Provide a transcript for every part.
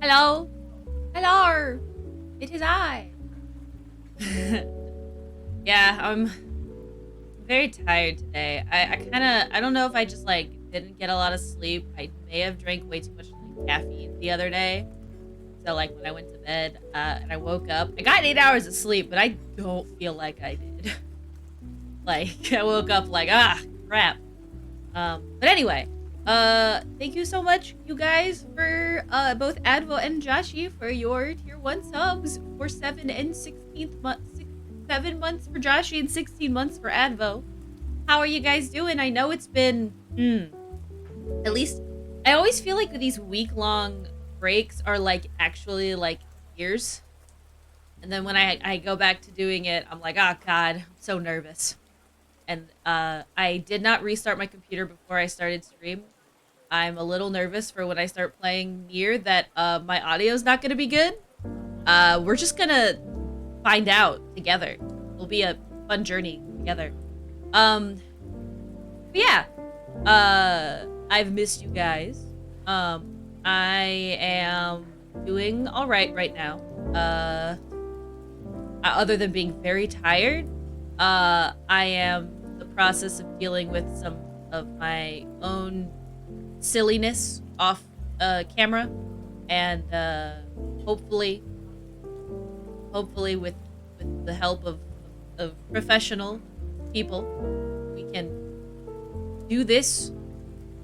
Hello? Hello! It is I. Yeah, I'm very tired today. I don't know if I just like didn't get a lot of sleep. I may have drank way too much like caffeine the other day. So like when I went to bed and I woke up, I got 8 hours of sleep, but I don't feel like I did. Like I woke up like crap. But anyway, thank you so much, you guys, for both Advo and Joshi for your tier 1 subs for 7 and 16th month, 7 months for Joshi and 16 months for Advo. How are you guys doing? I know it's been at least I always feel like these week-long breaks are like actually like years. And then when I go back to doing it, I'm like, oh god, I'm so nervous. And I did not restart my computer before I started stream. I'm a little nervous for when I start playing Nier that my audio's not going to be good. We're just going to find out together. It'll be a fun journey together. But yeah. I've missed you guys. I am doing all right now. Other than being very tired, I am in the process of dealing with some of my own silliness off camera, and hopefully with the help of professional people, we can do this,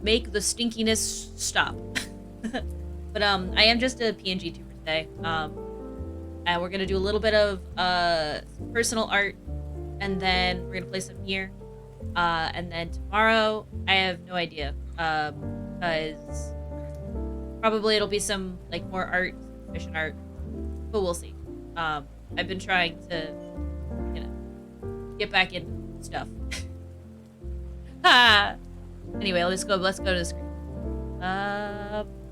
make the stinkiness stop. But I am just a PNG tuber today. And we're gonna do a little bit of personal art, and then we're gonna play some Nier. And then tomorrow, I have no idea, because probably it'll be some like more art, mission art, but we'll see. I've been trying to, get back into stuff. Anyway, let's go to the screen.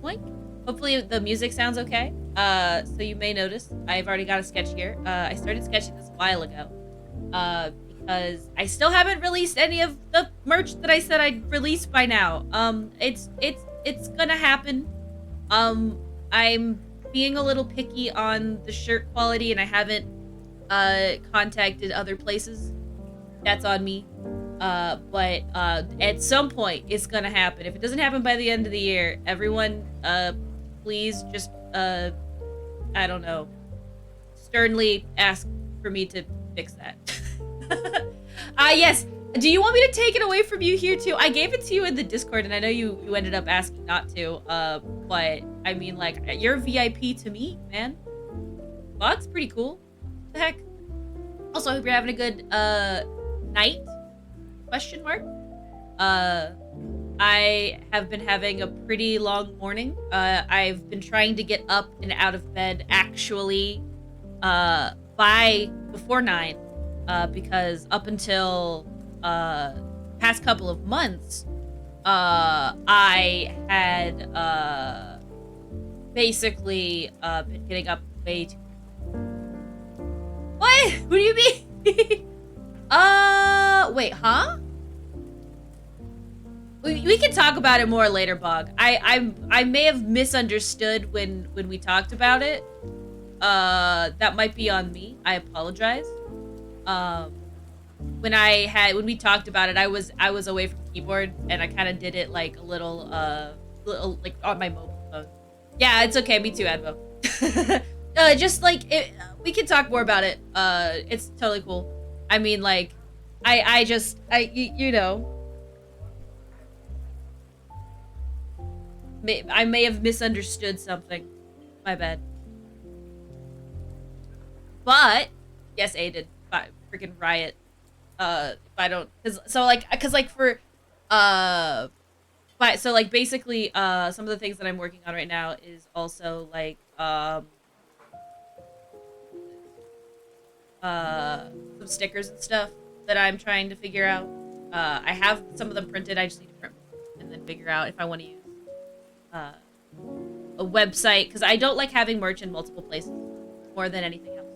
Blink. Hopefully the music sounds okay. So you may notice I've already got a sketch here. I started sketching this a while ago. Because I still haven't released any of the merch that I said I'd release by now. It's gonna happen. I'm being a little picky on the shirt quality, and I haven't contacted other places. That's on me. But at some point it's gonna happen. If it doesn't happen by the end of the year, everyone please just I don't know, sternly ask for me to fix that. Yes. Do you want me to take it away from you here too? I gave it to you in the Discord, and I know you ended up asking not to. But I mean, like, you're VIP to me, man. VODS pretty cool. What the heck? Also, I hope you're having a good night. Question mark. I have been having a pretty long morning. I've been trying to get up and out of bed actually before 9. Because up until past couple of months, I had basically been getting up way too. What? What do you mean? Wait, huh? We can talk about it more later, Bog. I may have misunderstood when we talked about it. That might be on me. I apologize. When we talked about it, I was away from the keyboard, and I kind of did it like a little like on my mobile phone. Yeah, it's okay. Me too, Advo. Just like we can talk more about it. It's totally cool. I mean, like, you know, I may have misunderstood something. My bad. But yes, A did freaking riot. If I don't, cause like for but so like basically some of the things that I'm working on right now is also like some stickers and stuff that I'm trying to figure out. I have some of them printed. I just need to print and then figure out if I want to use a website, because I don't like having merch in multiple places more than anything else.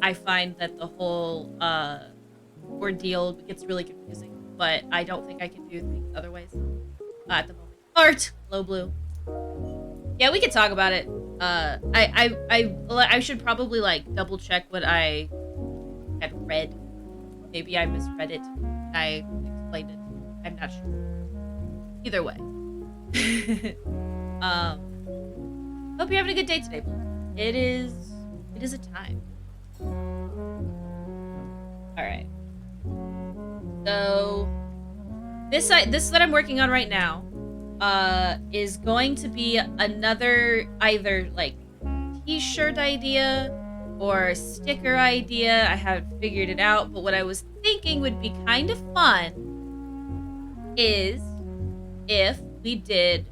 I find that the whole ordeal gets really confusing, but I don't think I can do things other ways at the moment. Art! Low blue. Yeah, we could talk about it. I should probably like double check what I had read. Maybe I misread it. I explained it. I'm not sure. Either way. Hope you're having a good day today, Blue. It is a time. Alright. So this that I'm working on right now is going to be another either like t-shirt idea or sticker idea. I haven't figured it out, but what I was thinking would be kind of fun is if we did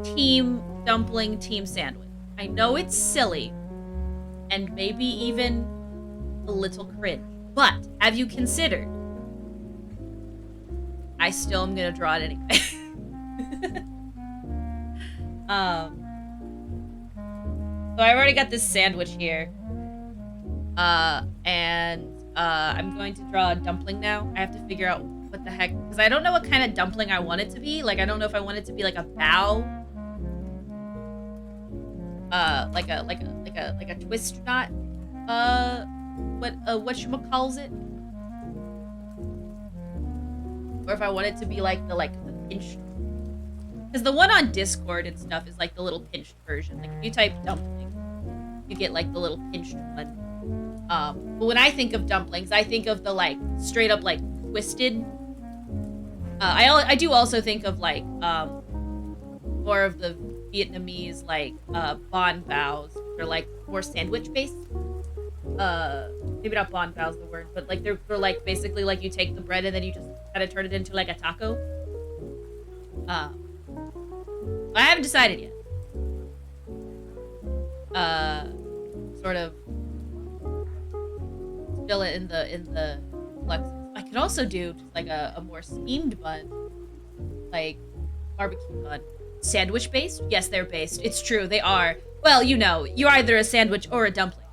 team dumpling, team sandwich. I know it's silly and maybe even a little cringe, but have you considered? I still am gonna draw it anyway. So I already got this sandwich here. I'm going to draw a dumpling now. I have to figure out what the heck, because I don't know what kind of dumpling I want it to be. Like, I don't know if I want it to be like a bow, like a twist knot, whatchamacalls it, or if I want it to be like the pinched. Because the one on Discord and stuff is like the little pinched version. Like if you type dumpling, you get like the little pinched one. But when I think of dumplings, I think of the like straight up like twisted. I do also think of like more of the Vietnamese like bon baos, which are like more sandwich based. Maybe not bon bao's the word, but like they're like basically like you take the bread and then you just kind of turn it into like a taco. I haven't decided yet. Sort of still in the flux. I could also do just like a more steamed bun, like barbecue bun. Sandwich based? Yes, they're based. It's true, they are. Well, you know, you're either a sandwich or a dumpling.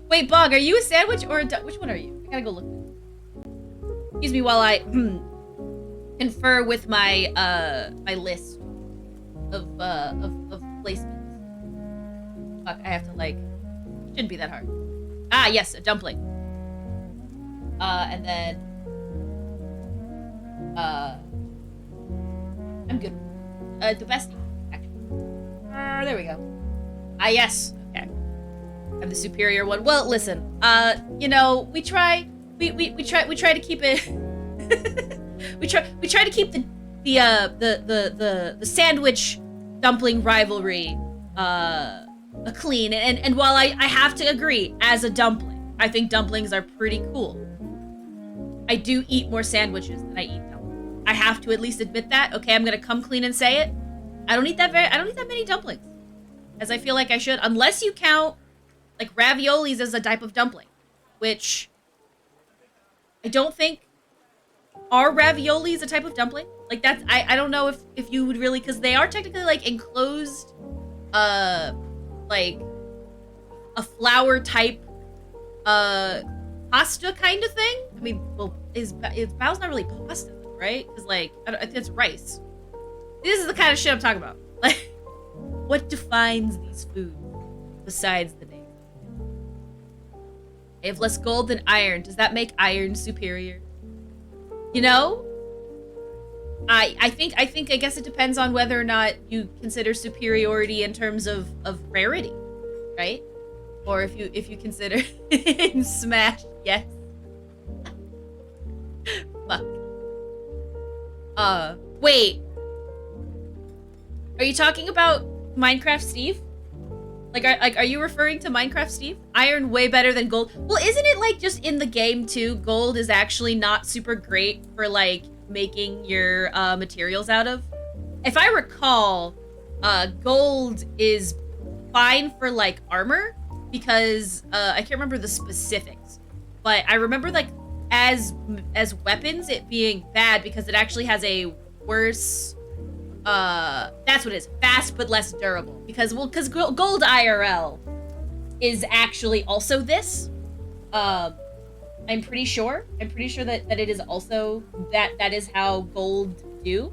Wait, Bog, are you a sandwich or a which one are you? I gotta go look. Excuse me while I confer with my my list of placements. Fuck, I have to like. Shouldn't be that hard. Ah, yes, a dumpling. And then I'm good. The best actually. There we go. Ah, yes. Okay. I'm the superior one. Well, listen. You know, we try to keep it. we try to keep the sandwich dumpling rivalry clean, and while I have to agree, as a dumpling, I think dumplings are pretty cool. I do eat more sandwiches than I eat dumplings. I have to at least admit that. Okay, I'm gonna come clean and say it. I don't eat that many dumplings, as I feel like I should, unless you count like raviolis as a type of dumpling, which I don't think. Are raviolis a type of dumpling? Like that's I don't know if you would really, because they are technically like enclosed like a flour type pasta kind of thing. I mean, well, is bao's not really pasta, right? Because like I think it's rice. This is the kind of shit I'm talking about. Like, what defines these foods besides the name? They have less gold than iron. Does that make iron superior? You know? I guess it depends on whether or not you consider superiority in terms of rarity, right? Or if you consider in Smash, yes. Fuck. Wait. Are you talking about Minecraft Steve? Are you referring to Minecraft Steve? Iron way better than gold. Well, isn't it like just in the game too? Gold is actually not super great for like making your materials out of. If I recall, gold is fine for like armor because I can't remember the specifics, but I remember like as weapons it being bad because it actually has a worse. That's what it is. Fast but less durable. Because gold IRL is actually also this. I'm pretty sure that it is also that is how gold do.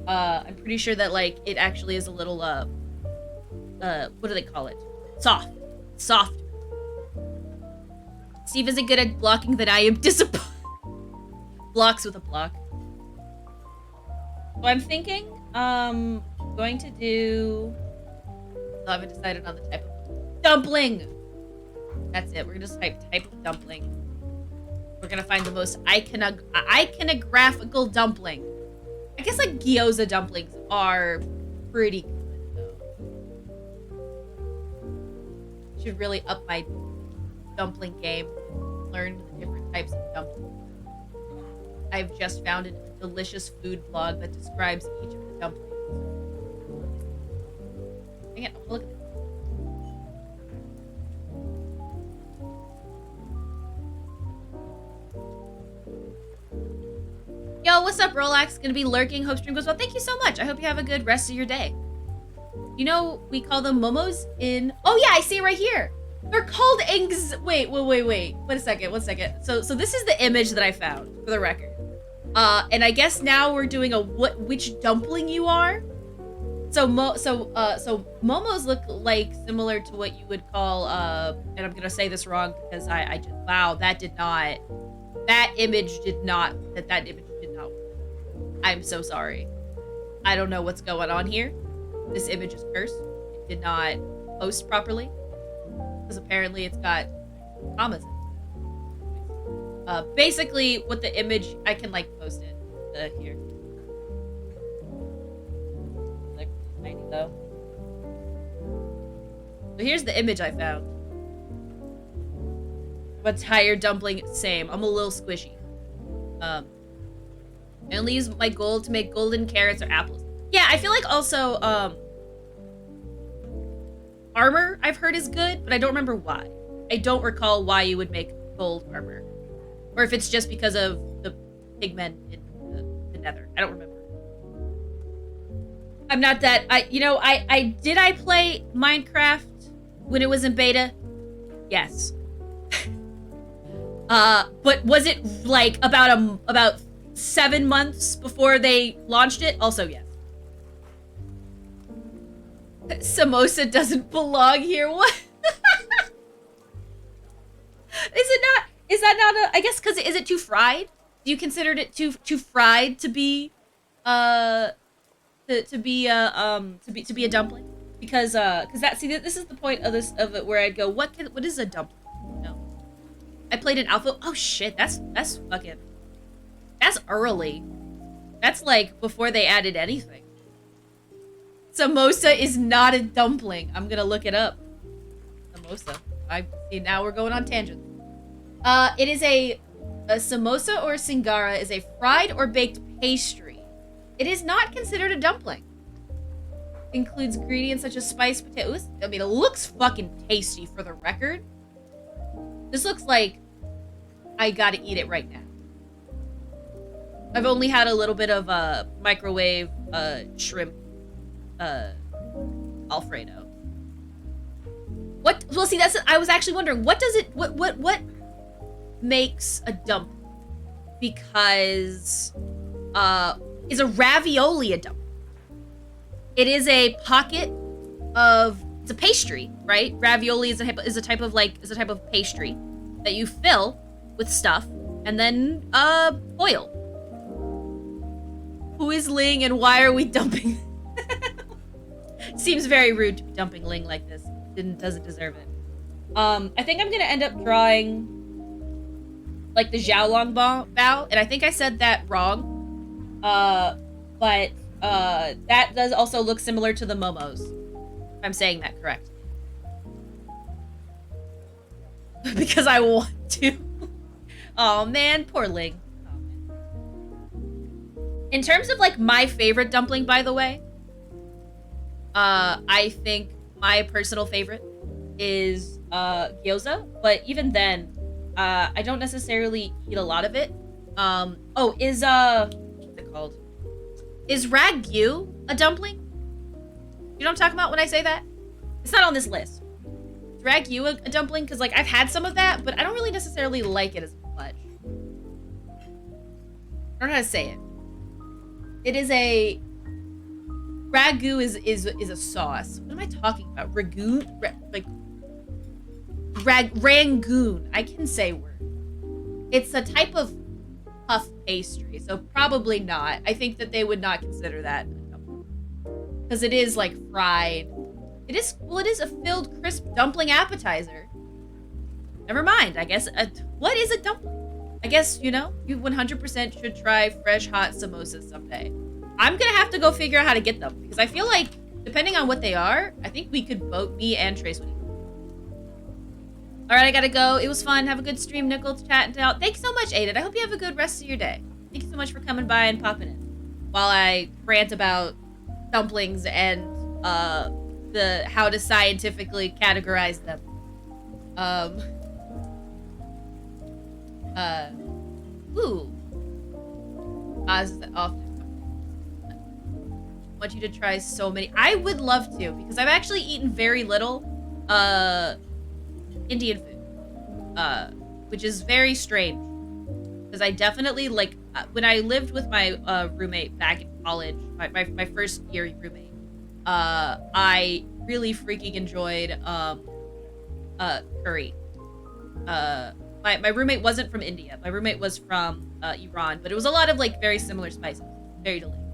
I'm pretty sure that like it actually is a little what do they call it? Soft. Soft. Steve isn't good at blocking, then I am disappointed. Blocks with a block. So I'm thinking, going to do... I haven't decided on the type of dumpling. That's it. We're gonna just type of dumpling. We're gonna find the most iconographical dumpling. I guess like gyoza dumplings are pretty good though. Should really up my dumpling game. Learn the different types of dumplings. I've just found a delicious food blog that describes each of the dumplings. Dang it, look at this. Yo, what's up, Rolex? Gonna be lurking. Hope stream goes well. Thank you so much. I hope you have a good rest of your day. You know, we call them momos in... Oh yeah, I see it right here. They're called Wait. Wait a second. So this is the image that I found, for the record. And I guess now we're doing a which dumpling you are. So momos look like similar to what you would call and I'm gonna say this wrong because I just wow, that image did not work. I'm so sorry. I don't know what's going on here. This image is cursed. It did not post properly. Because apparently it's got commas in it. Basically, what the image... I can, like, post it here. Like, tiny, though. So here's the image I found. But tired dumpling, same. I'm a little squishy. I only use my gold to make golden carrots or apples. Yeah, I feel like also, armor, I've heard is good, but I don't remember why. I don't recall why you would make gold armor. Or if it's just because of the pigment in the nether. I don't remember. I'm not that... Did I play Minecraft when it was in beta? Yes. But was it, like, about 7 months before they launched it? Also, yes. Samosa doesn't belong here. What? Is that not a... I guess because... Is it too fried? Do you consider it too fried to be... to be a dumpling? Because that... See, this is the point of it where I'd go, what is a dumpling? No. I played an alpha... Oh, shit. That's fucking... That's early. That's, like, before they added anything. Samosa is not a dumpling. I'm gonna look it up. Samosa. I see, now we're going on tangents. It is a samosa or singara is a fried or baked pastry. It is not considered a dumpling. Includes ingredients such as spiced potatoes. I mean, it looks fucking tasty for the record. This looks like I gotta eat it right now. I've only had a little bit of microwave shrimp Alfredo. What? Well, see, I was actually wondering, what does it, what makes a dump? Because, is a ravioli a dump? It is a pocket of, it's a pastry, right? Ravioli is a type of pastry that you fill with stuff and then, boil. Who is Ling and why are we dumping? Seems very rude to be dumping Ling like this. Doesn't deserve it. I think I'm gonna end up drawing like the Xiaolong Bao, and I think I said that wrong. But that does also look similar to the momos. If I'm saying that correct. Because I want to. Oh man, poor Ling. Oh, man. In terms of like my favorite dumpling, by the way, I think my personal favorite is gyoza, but even then, I don't necessarily eat a lot of it. What's it called? Is ragu a dumpling? You know what I'm talking about when I say that? It's not on this list. Is ragu a dumpling? Because like I've had some of that, but I don't really necessarily like it as much. I don't know how to say it. It is a Ragu is a sauce. What am I talking about? Rangoon. I can say word. It's a type of puff pastry, so probably not. I think that they would not consider that because it is like fried. It is, well, it is a filled crisp dumpling appetizer. Never mind. I guess what is a dumpling? I guess, you know, you 100% should try fresh hot samosas someday. I'm gonna have to go figure out how to get them because I feel like depending on what they are, I think we could both, me and Trace would eat. All right, I gotta go. It was fun. Have a good stream, Nickel, chatting out. Thanks so much, Aiden. I hope you have a good rest of your day. Thank you so much for coming by and popping in while I rant about dumplings and the how to scientifically categorize them. Ooh. Oz is often. I want you to try so many. I would love to because I've actually eaten very little Indian food, which is very strange because I definitely like when I lived with my roommate back in college, my first year roommate. I really freaking enjoyed curry. My roommate wasn't from India. My roommate was from Iran, but it was a lot of like very similar spices. Very delicious.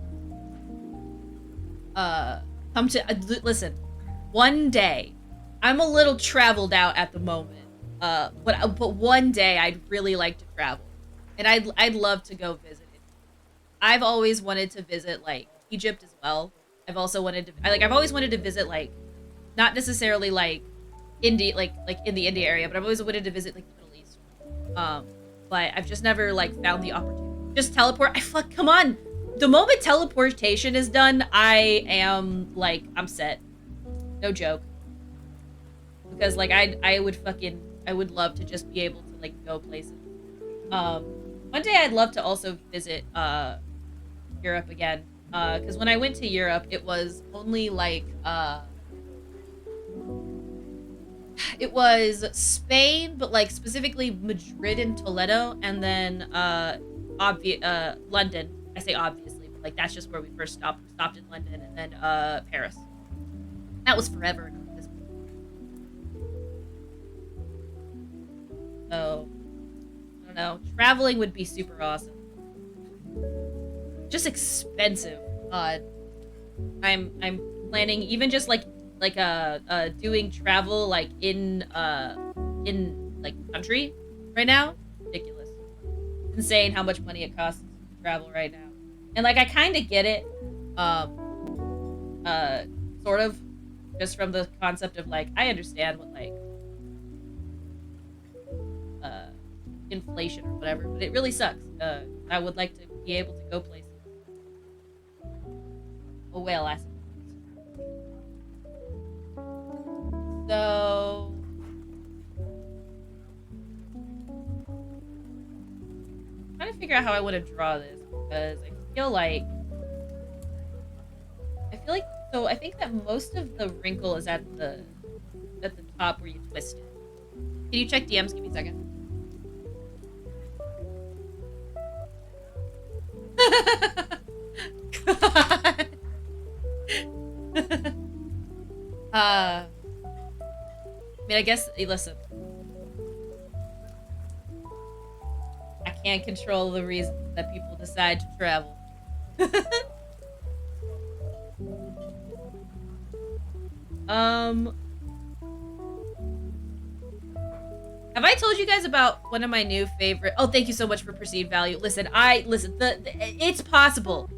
Come to listen. One day, I'm a little traveled out at the moment. But one day I'd really like to travel, and I'd love to go visit it. I've always wanted to visit like Egypt as well. I've also wanted to I've always wanted to visit like not necessarily like India like in the India area, but I've always wanted to visit like the Middle East. But I've just never like found the opportunity. Just teleport. Come on. The moment teleportation is done, I am like I'm set. No joke. Because like I would love to just be able to like go places. One day I'd love to also visit Europe again. Because when I went to Europe, it was only like it was Spain, but like specifically Madrid and Toledo, and then London. I say obviously, but like that's just where we first stopped. We stopped in London, and then Paris. That was forever ago. So I don't know. Traveling would be super awesome. Just expensive. God. I'm planning even just like doing travel like in like country right now. Ridiculous. It's insane how much money it costs to travel right now. And like I kind of get it. Sort of just from the concept of like I understand what like inflation or whatever, but it really sucks. I would like to be able to go places. Oh well, I suppose. So I'm trying to figure out how I want to draw this because I feel like so I think that most of the wrinkle is at the top where you twist it. Can you check DMs? Give me a second. God. I mean, I guess, hey, listen. I can't control the reason that people decide to travel. Have I told you guys about one of my new favorite? Oh, thank you so much for perceived value. Listen, it's possible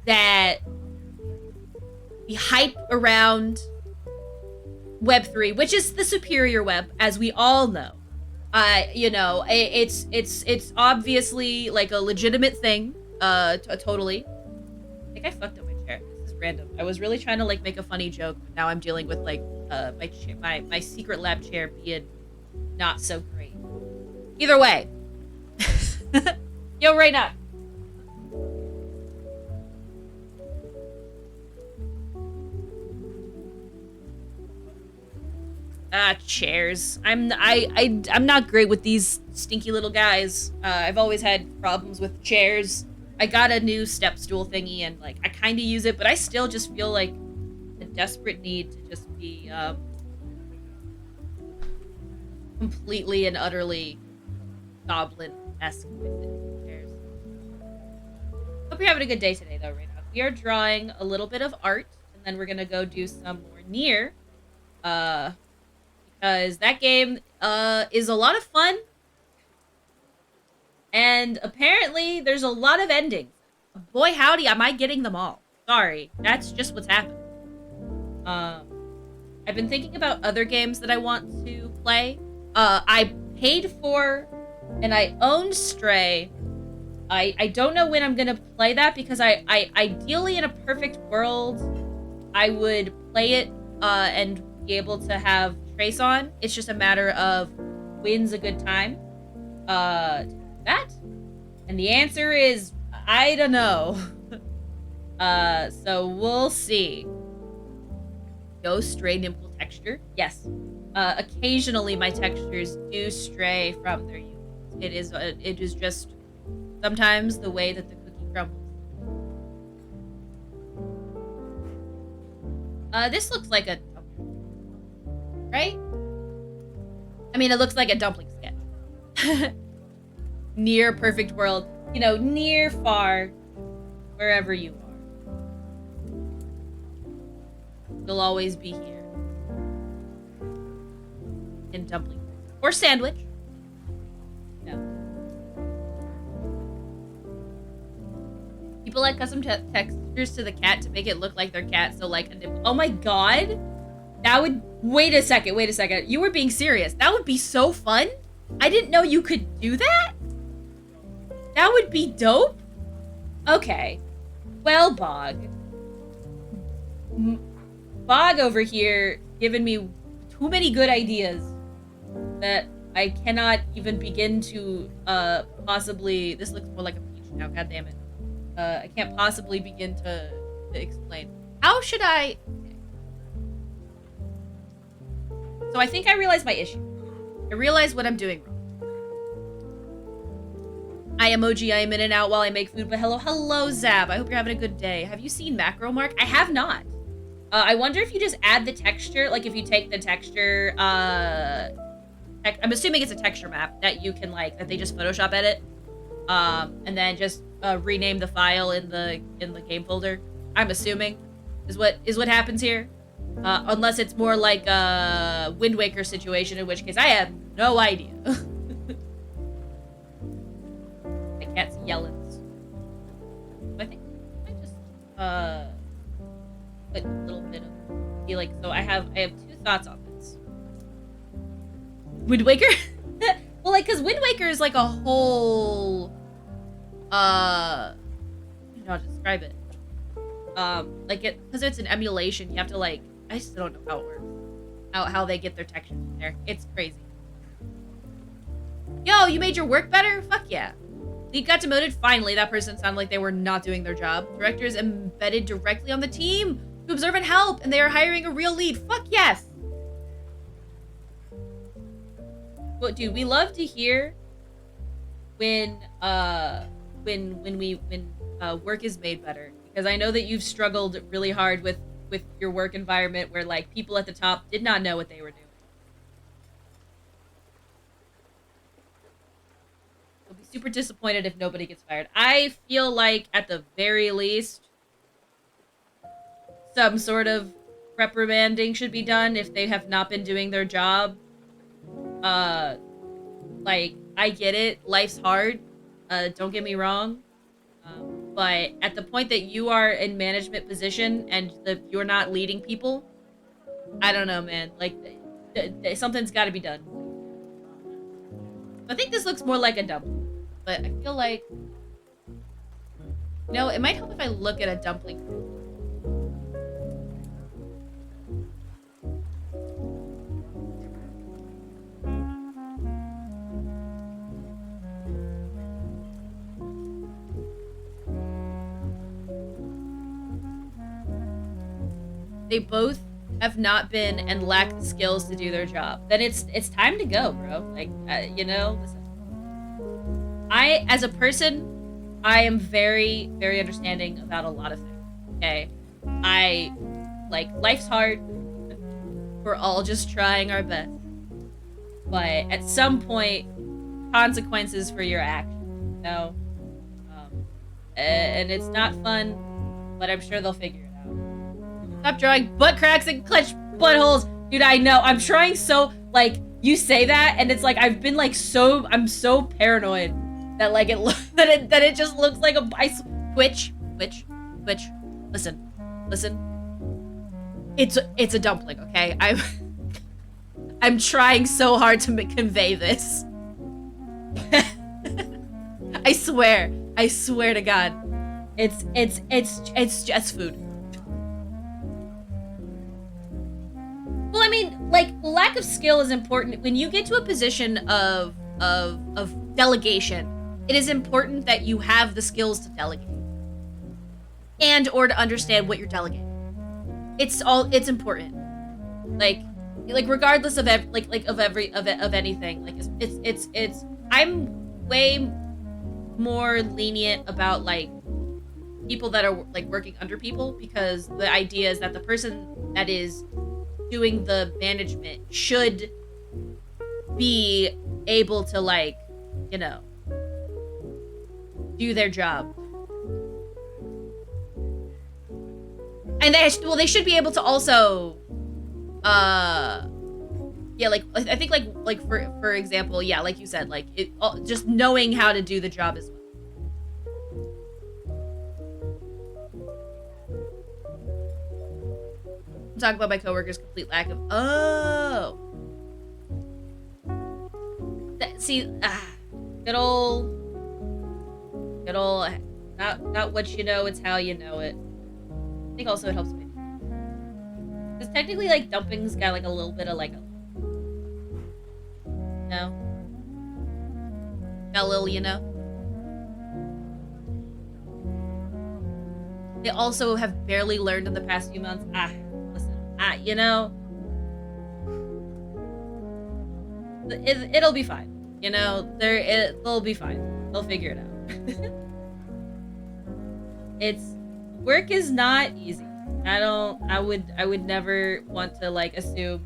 that the hype around Web3, which is the superior web, as we all know, you know, it's obviously like a legitimate thing, totally. I think I fucked up my chair. This is random. I was really trying to like make a funny joke, but now I'm dealing with like my secret lab chair being not so great. Either way. Yo, right now. Chairs. I'm not great with these stinky little guys. I've always had problems with chairs. I got a new step stool thingy and like I kind of use it, but I still just feel like a desperate need to just be completely and utterly goblin-esque with it. Who cares? Hope you're having a good day today, though, right now. We are drawing a little bit of art, and then we're gonna go do some more Nier, because that game is a lot of fun, and apparently there's a lot of endings. Boy howdy, am I getting them all. Sorry, that's just what's happened. I've been thinking about other games that I want to play. I paid for and I own Stray. I don't know when I'm gonna play that because I ideally in a perfect world I would play it and be able to have Trace on. It's just a matter of when's a good time. That? And the answer is I don't know. So we'll see. Go stray nipple texture. Yes. Occasionally my textures do stray from their units. It is just sometimes the way that the cookie crumbles. This looks like a dumpling, right? I mean, it looks like a dumpling sketch. Near perfect world. You know, near, far, wherever you are. You'll always be here. In dumpling. Or sandwich. No. People like custom textures to the cat to make it look like their cat, so like a nipple. Oh my god! That would... Wait a second. You were being serious. That would be so fun. I didn't know you could do that? That would be dope? Okay. Well, Bog. Bog over here giving me too many good ideas that I cannot even begin to possibly... This looks more like a peach now, god damn it. I can't possibly begin to explain. How should I... So I think I realized my issue. I realized what I'm doing wrong. I emoji, I am in and out while I make food, but hello, Zab. I hope you're having a good day. Have you seen Macro Mark? I have not. I wonder if you just add the texture, like if you take the texture, I'm assuming it's a texture map that you can like, that they just Photoshop edit, and then just rename the file in the game folder. I'm assuming is what happens here. Unless it's more like a Wind Waker situation, in which case I have no idea. My cat's yelling. I think I just put a little bit of feeling. So I have two thoughts on this. Wind Waker? Well, like, cause Wind Waker is like a whole I don't know how to describe it. Like because it's an emulation, you have to like, I just don't know how it works. How they get their textures in there. It's crazy. Yo, you made your work better? Fuck yeah. Lead got demoted? Finally, that person sounded like they were not doing their job. Director is embedded directly on the team to observe and help, and they are hiring a real lead. Fuck yes! Well, dude, we love to hear when work is made better. Because I know that you've struggled really hard with your work environment where, like, people at the top did not know what they were doing. I'll be super disappointed if nobody gets fired. I feel like, at the very least, some sort of reprimanding should be done if they have not been doing their job. Like, I get it. Life's hard. Don't get me wrong. But at the point that you are in management position and you're not leading people, I don't know, man. Like, something's got to be done. I think this looks more like a dumpling, but I feel like, you know, it might help if I look at a dumpling. They both have not been and lack the skills to do their job. Then it's time to go, bro. Like, you know, listen. I, as a person I am very, very understanding about a lot of things. Okay. I like life's hard. We're all just trying our best. But at some point, consequences for your actions, you know? And it's not fun, but I'm sure they'll figure it out. Stop drawing butt cracks and clenched buttholes. Dude, I know. I'm trying so, like, you say that, and it's like, I've been, like, I'm so paranoid that, like, that it just looks like Twitch. Listen. It's a dumpling, okay? I'm trying so hard to convey this. I swear to God. It's just food. Well, I mean, like, lack of skill is important. When you get to a position of delegation, it is important that you have the skills to delegate. And or to understand what you're delegating. It's important. Like regardless of anything. Like it's I'm way more lenient about like people that are like working under people, because the idea is that the person that is doing the management should be able to, like, you know, do their job. And they should be able to also yeah, like I think like for example, yeah, like you said, like just knowing how to do the job as well. I'm talking about my coworker's complete lack of see, good old not what you know, it's how you know it. I think also it helps me. Because technically, like, dumping's got, like, a little bit of, like, got a little, you know? They also have barely learned in the past few months. Listen, you know? It'll be fine. You know, they'll be fine. They'll figure it out. Work is not easy. I would never want to, like, assume,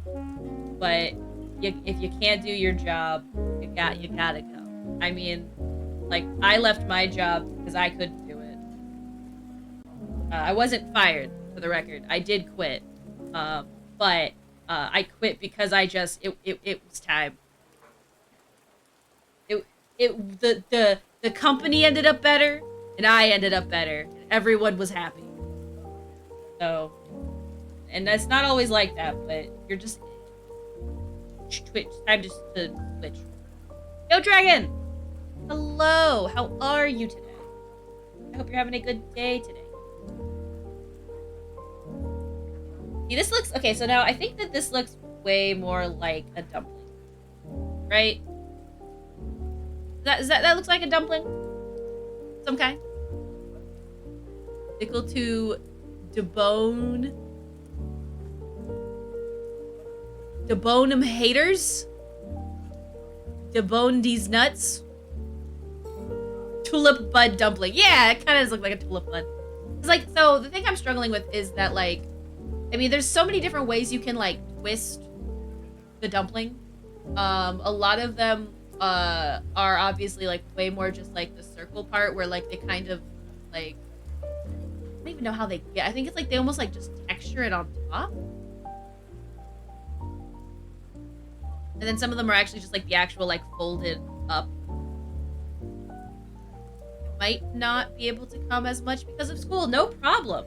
but if you can't do your job, you gotta go. I mean, like, I left my job because I couldn't do it. I wasn't fired, for the record. I did quit. But I quit because it was time. The company ended up better, and I ended up better, and everyone was happy. So, and that's not always like that, but you're just Twitch. Time just to switch. Yo, Dragon! Hello! How are you today? I hope you're having a good day today. See, this looks... Okay, so now I think that this looks way more like a dumpling. Right? That looks like a dumpling? Some kind? Nickel to debone... Debone 'em haters? Debone these nuts? Tulip bud dumpling. Yeah, it kind of does look like a tulip bud. It's like, so the thing I'm struggling with is that, like, I mean, there's so many different ways you can, like, twist the dumpling. A lot of them are obviously, like, way more just, like, the circle part where, like, they kind of, like, I don't even know how they get. I think it's like they almost, like, just texture it on top. And then some of them are actually just, like, the actual, like, folded up. Might not be able to come as much because of school. No problem.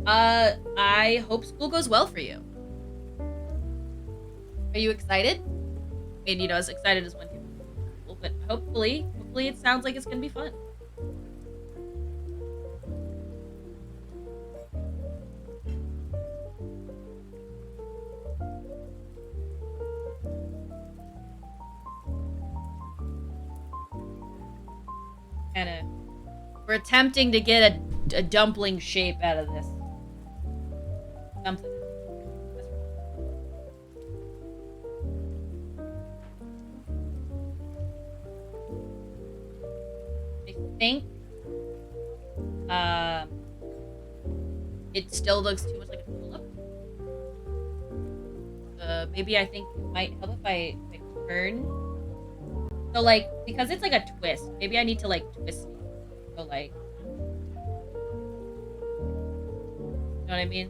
I hope school goes well for you. Are you excited? I mean, you know, as excited as one can be. But hopefully it sounds like it's gonna be fun. We're attempting to get a dumpling shape out of this. Something. I think Um, it still looks too much like a tulip. Maybe I think it might help if I turn. So like, because it's like a twist, maybe I need to like twist it. So like, you know what I mean?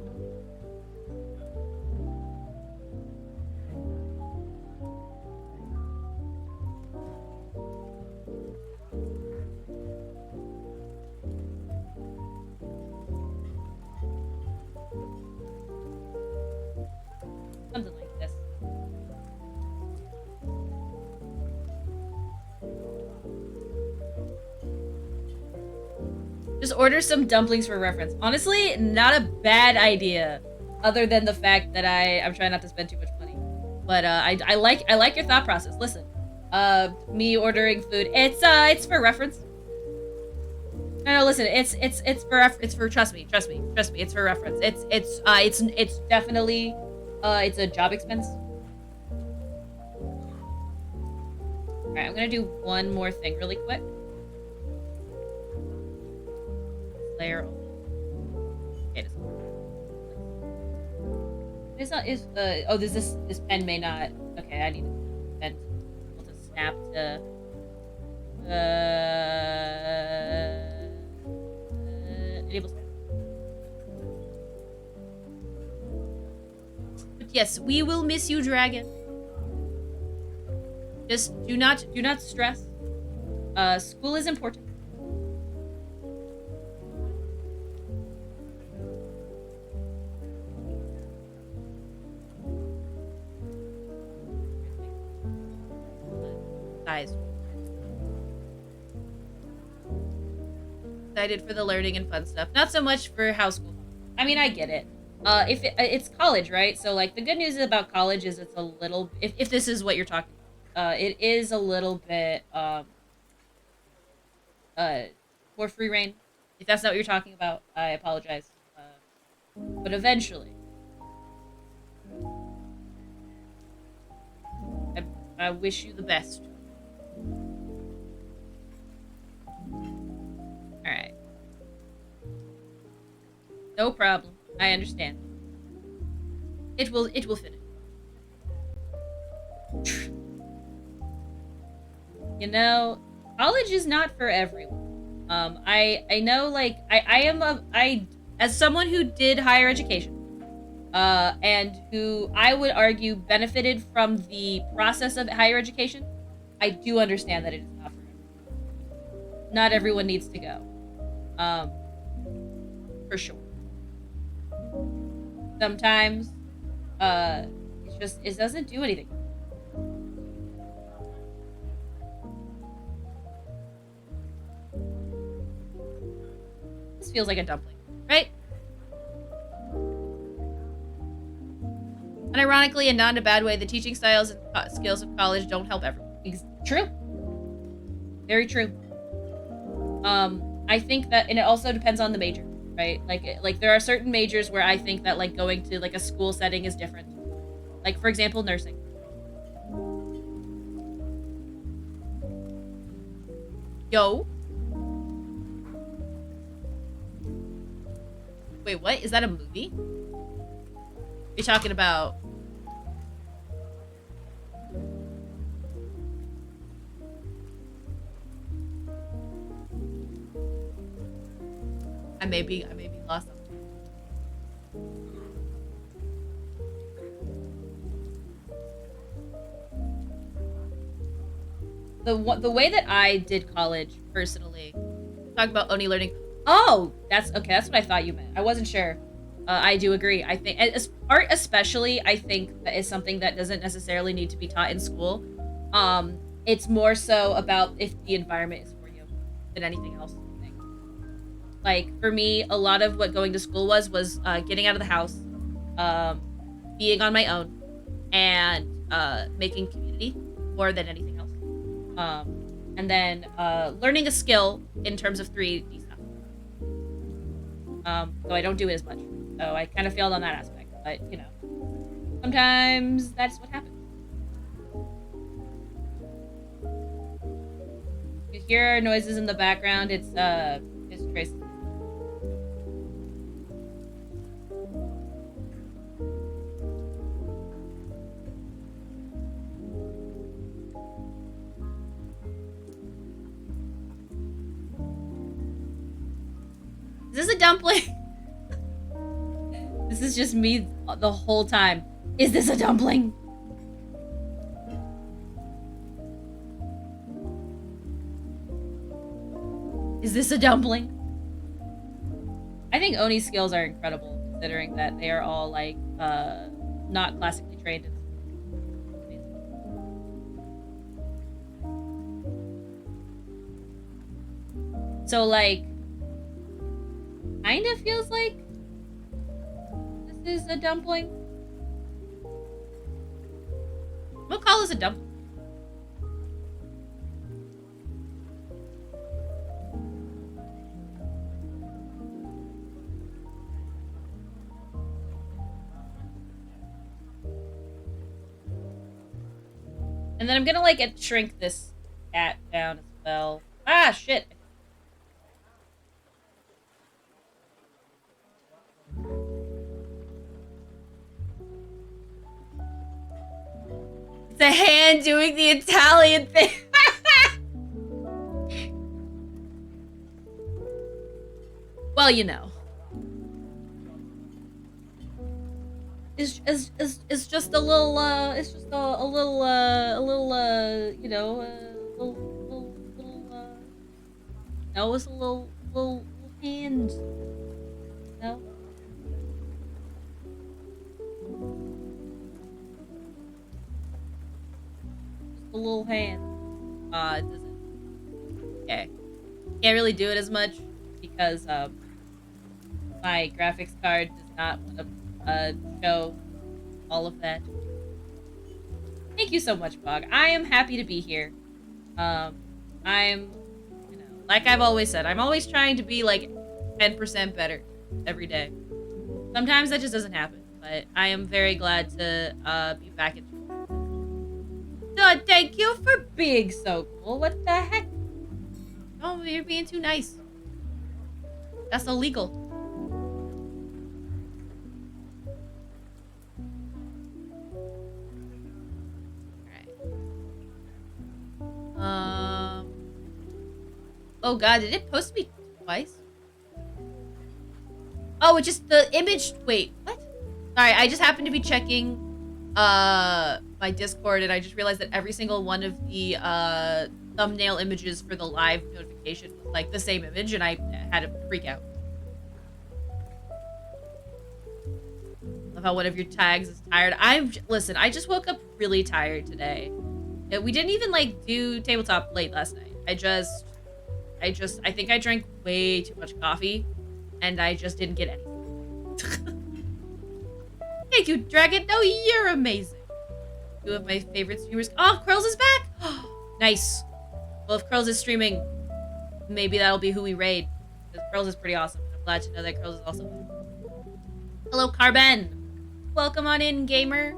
Something like this. Just order some dumplings for reference. Honestly, not a bad idea. Other than the fact that I'm trying not to spend too much money. But I like your thought process. Listen, me ordering food. It's for reference. No, listen. It's for trust me. It's for reference. It's definitely it's a job expense. All right, I'm gonna do one more thing really quick. Layer. Okay, it's not. Is oh, this pen may not. Okay, I need a pen to snap to. Enable snap. But yes, we will miss you, dragon. Just do not stress. School is important. Size. Excited for the learning and fun stuff. Not so much for how school. I mean, I get it. If it's college, right? So like the good news about college is it's a little. If this is what you're talking about, it is a little bit more free reign. If that's not what you're talking about, I apologize. But eventually, I wish you the best. All right. No problem. I understand. It will finish. You know, college is not for everyone. I know like I as someone who did higher education, and who I would argue benefited from the process of higher education, I do understand that it is not for everyone. Not everyone needs to go. Um, for sure. Sometimes, it doesn't do anything. This feels like a dumpling, right? And ironically, and not in a bad way, the teaching styles and skills of college don't help everyone. True. Very true. I think that, and it also depends on the major, right? Like there are certain majors where I think that like going to like a school setting is different. Like for example, nursing. Yo. Wait, what? Is that a movie? You're talking about... I may be lost. The way that I did college personally, talk about only learning. Oh, that's okay. That's what I thought you meant. I wasn't sure. I do agree. I think as art, especially, I think that is something that doesn't necessarily need to be taught in school. It's more so about if the environment is for you than anything else. I think. Like for me, a lot of what going to school was getting out of the house, being on my own, and making community more than anything else. And then learning a skill in terms of 3D stuff. So I don't do it as much. So I kind of failed on that aspect. But, you know, sometimes that's what happens. You hear noises in the background. It's Trace. Is this a dumpling? This is just me the whole time. Is this a dumpling? Is this a dumpling? I think Oni's skills are incredible, considering that they are all, like, not classically trained in. So, like, kind of feels like this is a dumpling. We'll call this a dumpling. And then I'm gonna, like, shrink this cat down as well. Ah, shit. It's a hand doing the Italian thing. Well, you know. It's just a little, it's just a little, you know, no, it's a little hand, you know? Just a little hand. It doesn't, okay. Can't really do it as much because, my graphics card does not want to show all of that. Thank you so much, Bog. I am happy to be here. I'm, you know, like I've always said, I'm always trying to be like 10% better every day. Sometimes that just doesn't happen, but I am very glad to be back in. Thank you for being so cool. What the heck? Oh, you're being too nice. That's illegal. Oh god, did it post me twice? Oh, it just, the image, wait, what? Sorry, I just happened to be checking, my Discord, and I just realized that every single one of the, thumbnail images for the live notification was, like, the same image, and I had to freak out. Love how one of your tags is tired. Listen, I just woke up really tired today. We didn't even, like, do tabletop late last night. I think I drank way too much coffee, and I just didn't get any. Thank you, Dragon. No, you're amazing. Two of my favorite streamers. Oh, Curls is back! Nice. Well, if Curls is streaming, maybe that'll be who we raid. Because Curls is pretty awesome. I'm glad to know that Curls is also back. Hello, Carben. Welcome on in, gamer.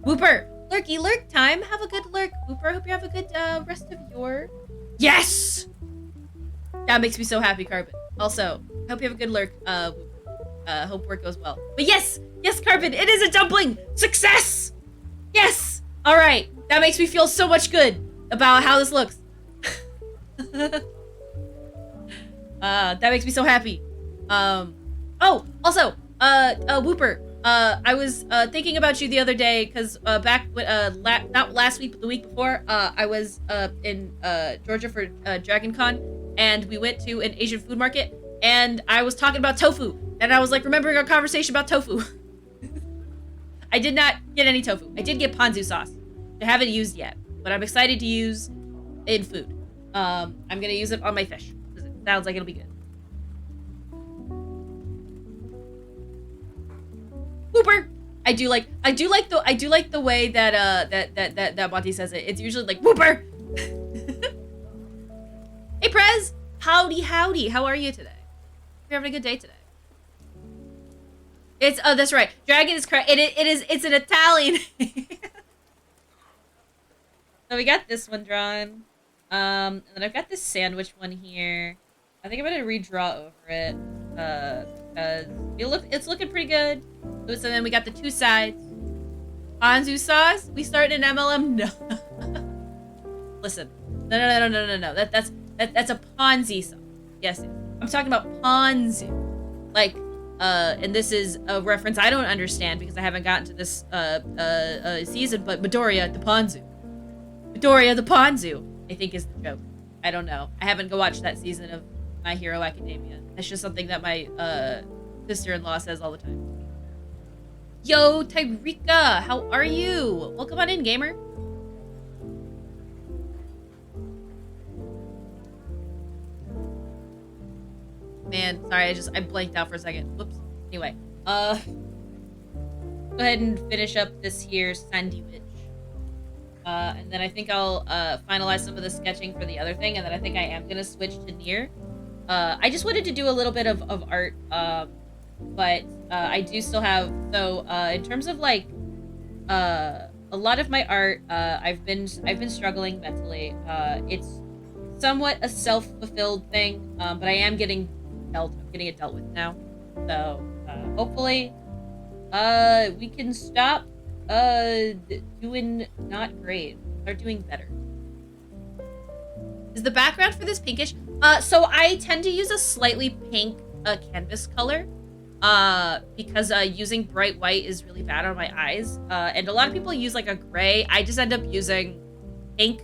Whooper. Lurky lurk time. Have a good lurk, Whooper. Hope you have a good rest of your... Yes! That makes me so happy, Carbon. Also, hope you have a good lurk, hope work goes well. But yes! Yes, Carbon, it is a dumpling! Success! Yes! Alright, that makes me feel so much good about how this looks. That makes me so happy. Oh, also, Whooper, I was thinking about you the other day because back not last week but the week before, I was in Georgia for Dragon Con, and we went to an Asian food market, and I was talking about tofu, and I was like remembering our conversation about tofu. I did not get any tofu. I did get ponzu sauce. I haven't used yet, but I'm excited to use in food. I'm gonna use it on my fish because it sounds like it'll be good. Whooper! I do like the way that that Monty says it. It's usually like Whooper. Hey Prez! Howdy howdy. How are you today? You're having a good day today. It's that's right. Dragon is correct. It's an Italian. So we got this one drawn. And then I've got this sandwich one here. I think I'm gonna redraw over it. Because it's looking pretty good. So then we got the two sides. Ponzu sauce? We start an MLM? No. Listen. No. That's a Ponzi sauce. Yes. I'm talking about Ponzu. Like, and this is a reference I don't understand because I haven't gotten to this season, but Midoriya the Ponzu. Midoriya the Ponzu, I think is the joke. I don't know. I haven't go watched that season of My Hero Academia. That's just something that my sister-in-law says all the time. Yo, Tyrika, how are you? Welcome on in, gamer. Man, sorry, I blanked out for a second. Whoops. Anyway, go ahead and finish up this here sandwich. And then I think I'll finalize some of the sketching for the other thing, and then I think I am gonna switch to Nier. I just wanted to do a little bit of art, but I do still have, so in terms of like a lot of my art, I've been struggling mentally. It's somewhat a self-fulfilled thing, but I am getting it dealt with now. So hopefully we can stop doing not great, start doing better. Is the background for this pinkish? So I tend to use a slightly pink canvas color because using bright white is really bad on my eyes. And a lot of people use like a gray. I just end up using pink.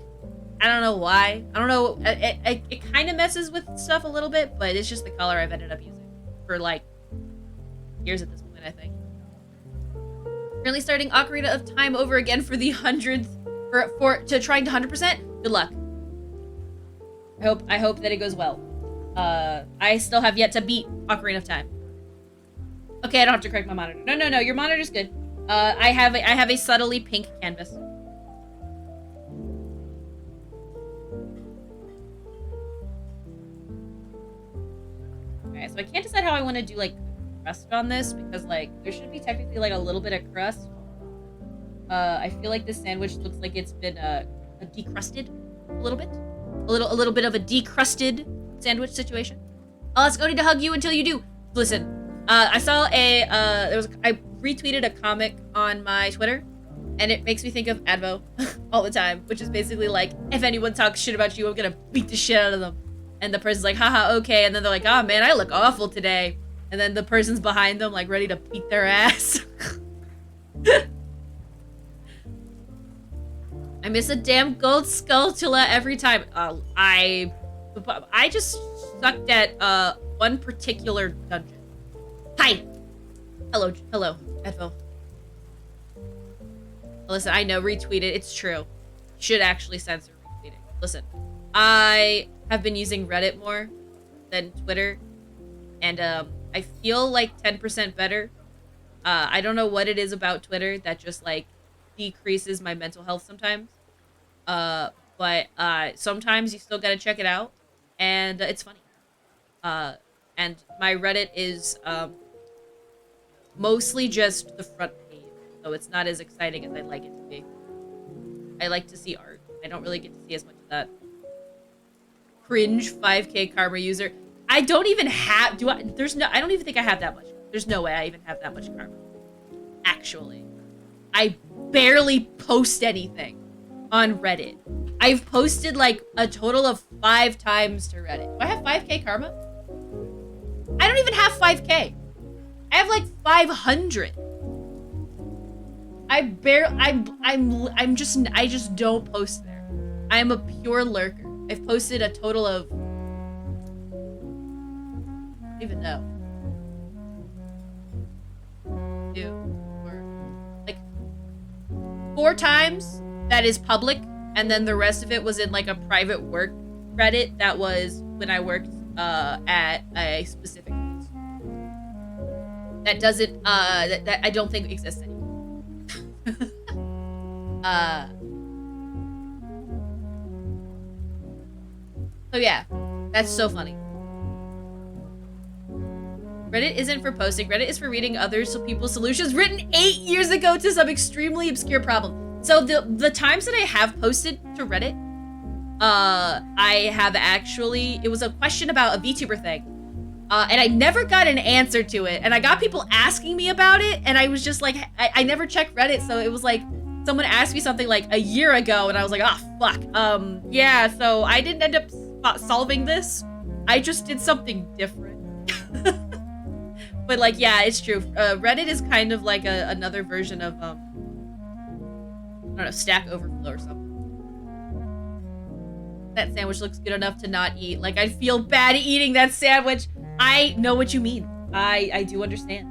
I don't know why. I don't know. It kind of messes with stuff a little bit, but it's just the color I've ended up using for like years at this point, I think. Currently starting Ocarina of Time over again for the 100th, to trying to 100%. Good luck. I hope that it goes well. I still have yet to beat Ocarina of Time. Okay, I don't have to correct my monitor. No, your monitor's good. I have a subtly pink canvas. Okay, so I can't decide how I want to do like crust on this because like there should be technically like a little bit of crust. I feel like this sandwich looks like it's been decrusted a little bit. A little bit of a decrusted sandwich situation. Alaska, need to hug you until you do. Listen, I saw I retweeted a comic on my Twitter, and it makes me think of Advo all the time, which is basically like, if anyone talks shit about you, I'm gonna beat the shit out of them. And the person's like, haha, okay. And then they're like, oh man, I look awful today. And then the person's behind them, like ready to beat their ass. I miss a damn gold skulltula every time. I just sucked at one particular dungeon. Hi. Hello, Edvo. Listen, I know, retweet it. It's true. Should actually censor retweeting. Listen, I have been using Reddit more than Twitter, and I feel like 10% better. I don't know what it is about Twitter that just like decreases my mental health sometimes. But sometimes you still gotta check it out, and it's funny. And my Reddit is mostly just the front page, so it's not as exciting as I'd like it to be. I like to see art. I don't really get to see as much of that. Cringe 5K karma user. I don't even have, I don't even think I have that much. There's no way I even have that much karma. Actually. I barely post anything on Reddit. I've posted like a total of 5 times to Reddit. Do I have 5K karma? I don't even have 5K. I have like 500. I just don't post there. I am a pure lurker. I've posted a total of, I don't even know. 4 times that is public, and then the rest of it was in like a private work Reddit that was when I worked at a specific place. That doesn't that I don't think exists anymore. So yeah, that's so funny. Reddit isn't for posting. Reddit is for reading other people's solutions written 8 years ago to some extremely obscure problem. So the times that I have posted to Reddit, I have actually, it was a question about a VTuber thing. And I never got an answer to it. And I got people asking me about it, and I was just like, I never checked Reddit, so it was like, someone asked me something like a year ago, and I was like, oh, fuck. Yeah, so I didn't end up solving this. I just did something different. But like, yeah, it's true. Reddit is kind of like another version of I don't know, Stack Overflow or something. That sandwich looks good enough to not eat. Like, I'd feel bad eating that sandwich. I know what you mean. I do understand.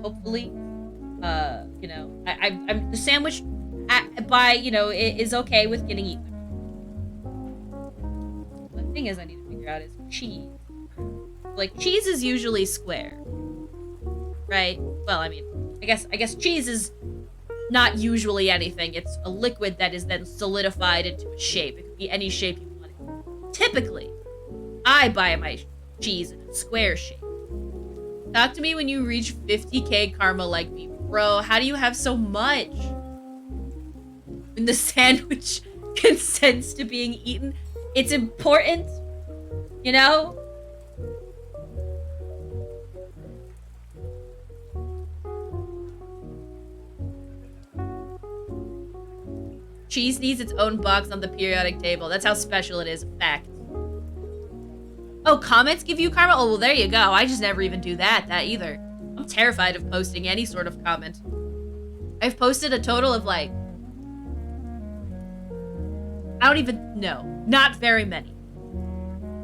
Hopefully, you know, I'm the sandwich is okay with getting eaten. The thing is, I need to figure out is cheese. Like, cheese is usually square, right? Well, I mean, I guess cheese is not usually anything. It's a liquid that is then solidified into a shape. It could be any shape you want it. Typically, I buy my cheese in a square shape. Talk to me when you reach 50k karma like me. Bro, how do you have so much? When the sandwich consents to being eaten, it's important, you know? Cheese needs its own box on the periodic table. That's how special it is. Fact. Oh, comments give you karma? Oh, well, there you go. I just never even do that either. I'm terrified of posting any sort of comment. I've posted a total of, like, I don't even know. Not very many.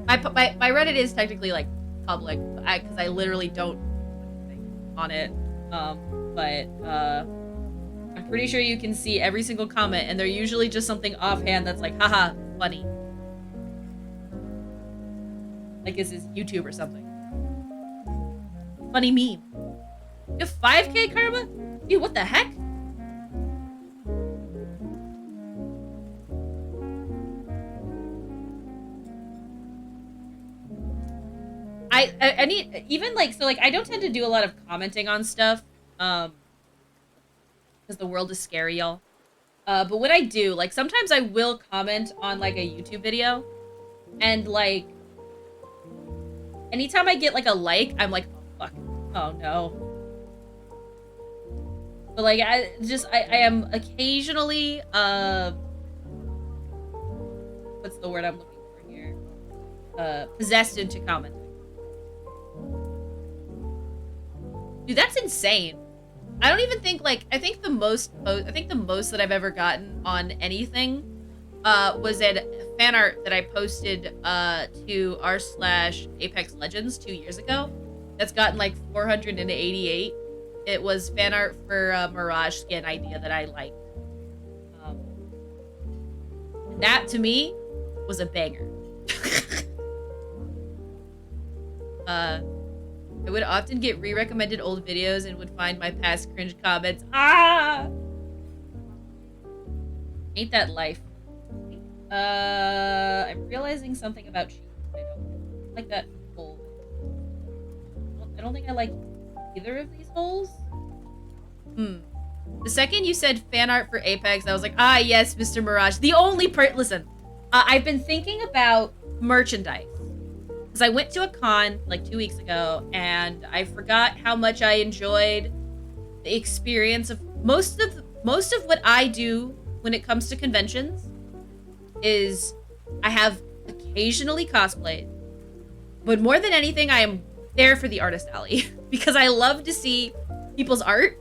My Reddit is technically, like, public, because I literally don't put anything on it. I'm pretty sure you can see every single comment, and they're usually just something offhand that's like, haha, funny. Like this is YouTube or something. Funny meme. You have 5k karma? Dude, what the heck? I need, even like, so like, I don't tend to do a lot of commenting on stuff, because the world is scary, y'all. But what I do, like, sometimes I will comment on, like, a YouTube video, and, like, anytime I get, like, a like, I'm like, oh, fuck. Oh, no. But, like, I am occasionally, what's the word I'm looking for here? Possessed into commenting. Dude, that's insane. I don't even think, like, I think the most that I've ever gotten on anything was a fan art that I posted to r/Apex Legends 2 years ago. That's gotten like 488. It was fan art for a Mirage skin idea that I liked. That to me was a banger. I would often get re-recommended old videos and would find my past cringe comments. Ah! Ain't that life? I'm realizing something about cheese. I don't like that hole. I don't think I like either of these holes. The second you said fan art for Apex, I was like, ah, yes, Mr. Mirage. The only listen, I've been thinking about merchandise. Because I went to a con like 2 weeks ago, and I forgot how much I enjoyed the experience of most of what I do when it comes to conventions is I have occasionally cosplayed, but more than anything, I am there for the artist alley because I love to see people's art.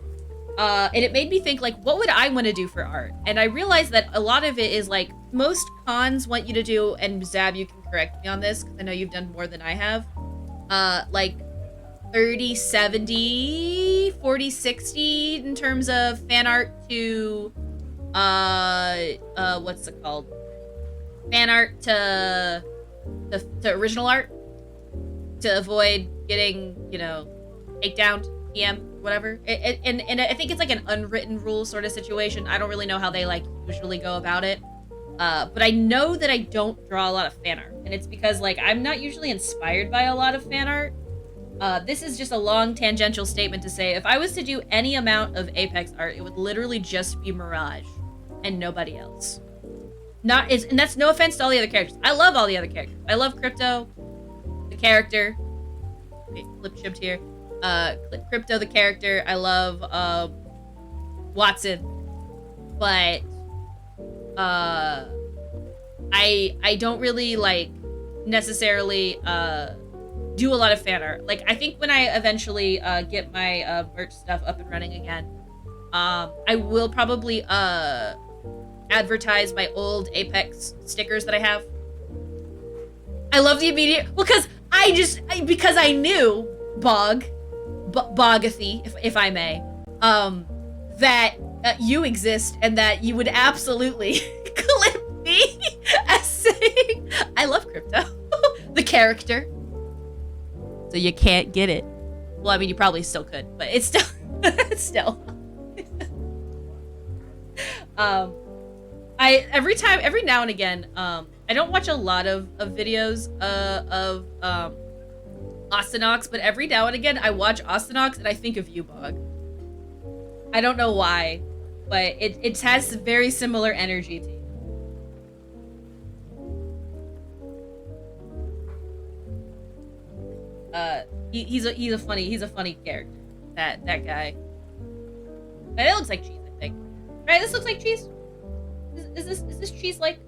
And it made me think, like, what would I want to do for art? And I realized that a lot of it is, like, most cons want you to do, and Zab, you can correct me on this, because I know you've done more than I have, like, 30, 70, 40, 60 in terms of fan art to, what's it called? Fan art to original art, to avoid getting, you know, takedown, PM, whatever. And I think it's like an unwritten rule sort of situation. I don't really know how they like usually go about it. But I know that I don't draw a lot of fan art. And it's because like I'm not usually inspired by a lot of fan art. This is just a long tangential statement to say if I was to do any amount of Apex art, it would literally just be Mirage and nobody else. And that's no offense to all the other characters. I love all the other characters. I love Crypto, the character. Okay, flip shift here. Crypto the character. I love Watson, but I don't really like necessarily do a lot of fan art. Like, I think when I eventually get my merch stuff up and running again, I will probably advertise my old Apex stickers that I have. I love the immediate, well, because I knew Bogathy, if I may, that you exist and that you would absolutely clip me as saying, I love crypto, the character. So you can't get it. Well, I mean, you probably still could, but it's still, it's still. Every now and again, I don't watch a lot of videos of Ostinox, but every now and again I watch Ostinox and I think of you, Bog. I don't know why, but it has very similar energy to you. He's a funny character. That guy. But it looks like cheese, I think. Right? This looks like cheese. Is this cheese like?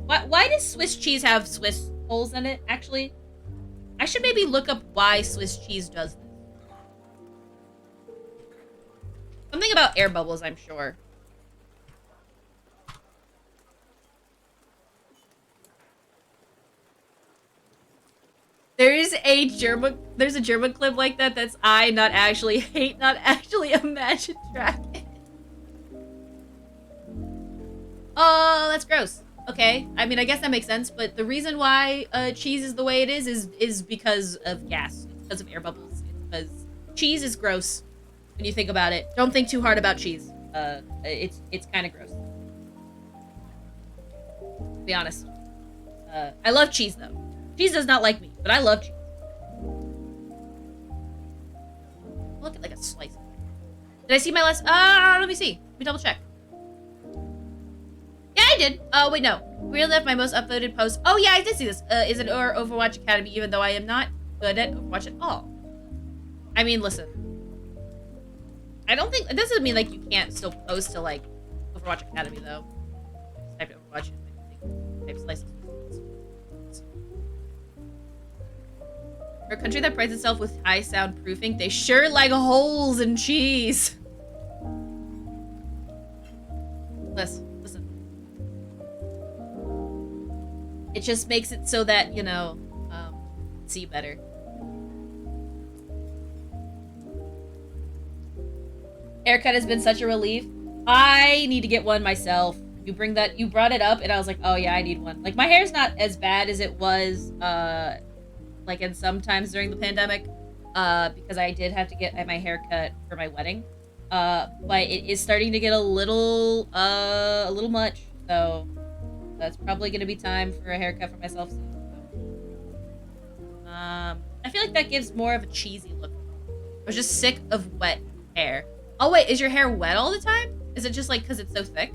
Why does Swiss cheese have Swiss holes in it? Actually, I should maybe look up why Swiss cheese does this. Something about air bubbles, I'm sure. There's a German clip like that that's I, not actually hate, not actually Imagine Dragon. Oh, that's gross. Okay, I mean, I guess that makes sense, but the reason why cheese is the way it is because of gas. It's because of air bubbles. It's because cheese is gross when you think about it. Don't think too hard about cheese. It's kind of gross. To be honest. I love cheese, though. Cheese does not like me, but I love cheese. Look at like a slice. Did I see my last? Let me see. Let me double check. Yeah, I did. Oh, wait, no. Real life, my most upvoted post. Oh, yeah, I did see this. Is it Overwatch Academy, even though I am not good at Overwatch at all. I mean, listen. I don't think... It doesn't mean, like, you can't still post to, like, Overwatch Academy, though. Just type Overwatch and type slices. For a country that prides itself with high soundproofing, they sure like holes in cheese. Listen. It just makes it so that, you know, see better. Haircut has been such a relief. I need to get one myself. You brought it up and I was like, oh yeah, I need one. Like, my hair's not as bad as it was, like in sometimes during the pandemic, because I did have to get my hair cut for my wedding. But it is starting to get a little much, so that's probably gonna be time for a haircut for myself soon. I feel like that gives more of a cheesy look. I was just sick of wet hair. Oh wait, is your hair wet all the time? Is it just like because it's so thick?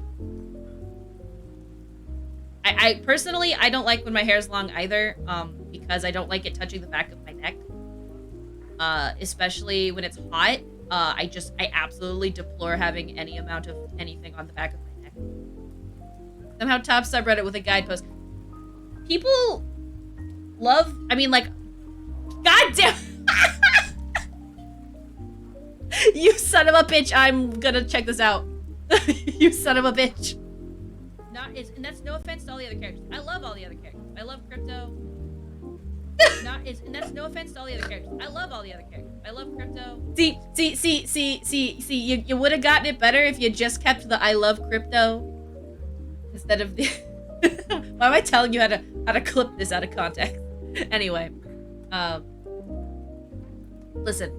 I personally, I don't like when my hair is long either, because I don't like it touching the back of my neck. Especially when it's hot. I absolutely deplore having any amount of anything on the back of my neck. Somehow top subreddit with a guidepost. People love, I mean, like, goddamn. You son of a bitch, I'm gonna check this out. You son of a bitch. And that's no offense to all the other characters. I love all the other characters. I love crypto. And that's no offense to all the other characters. I love all the other characters. I love crypto. See, you would have gotten it better if you just kept the I love crypto instead of the why am I telling you how to clip this out of context? Anyway, listen,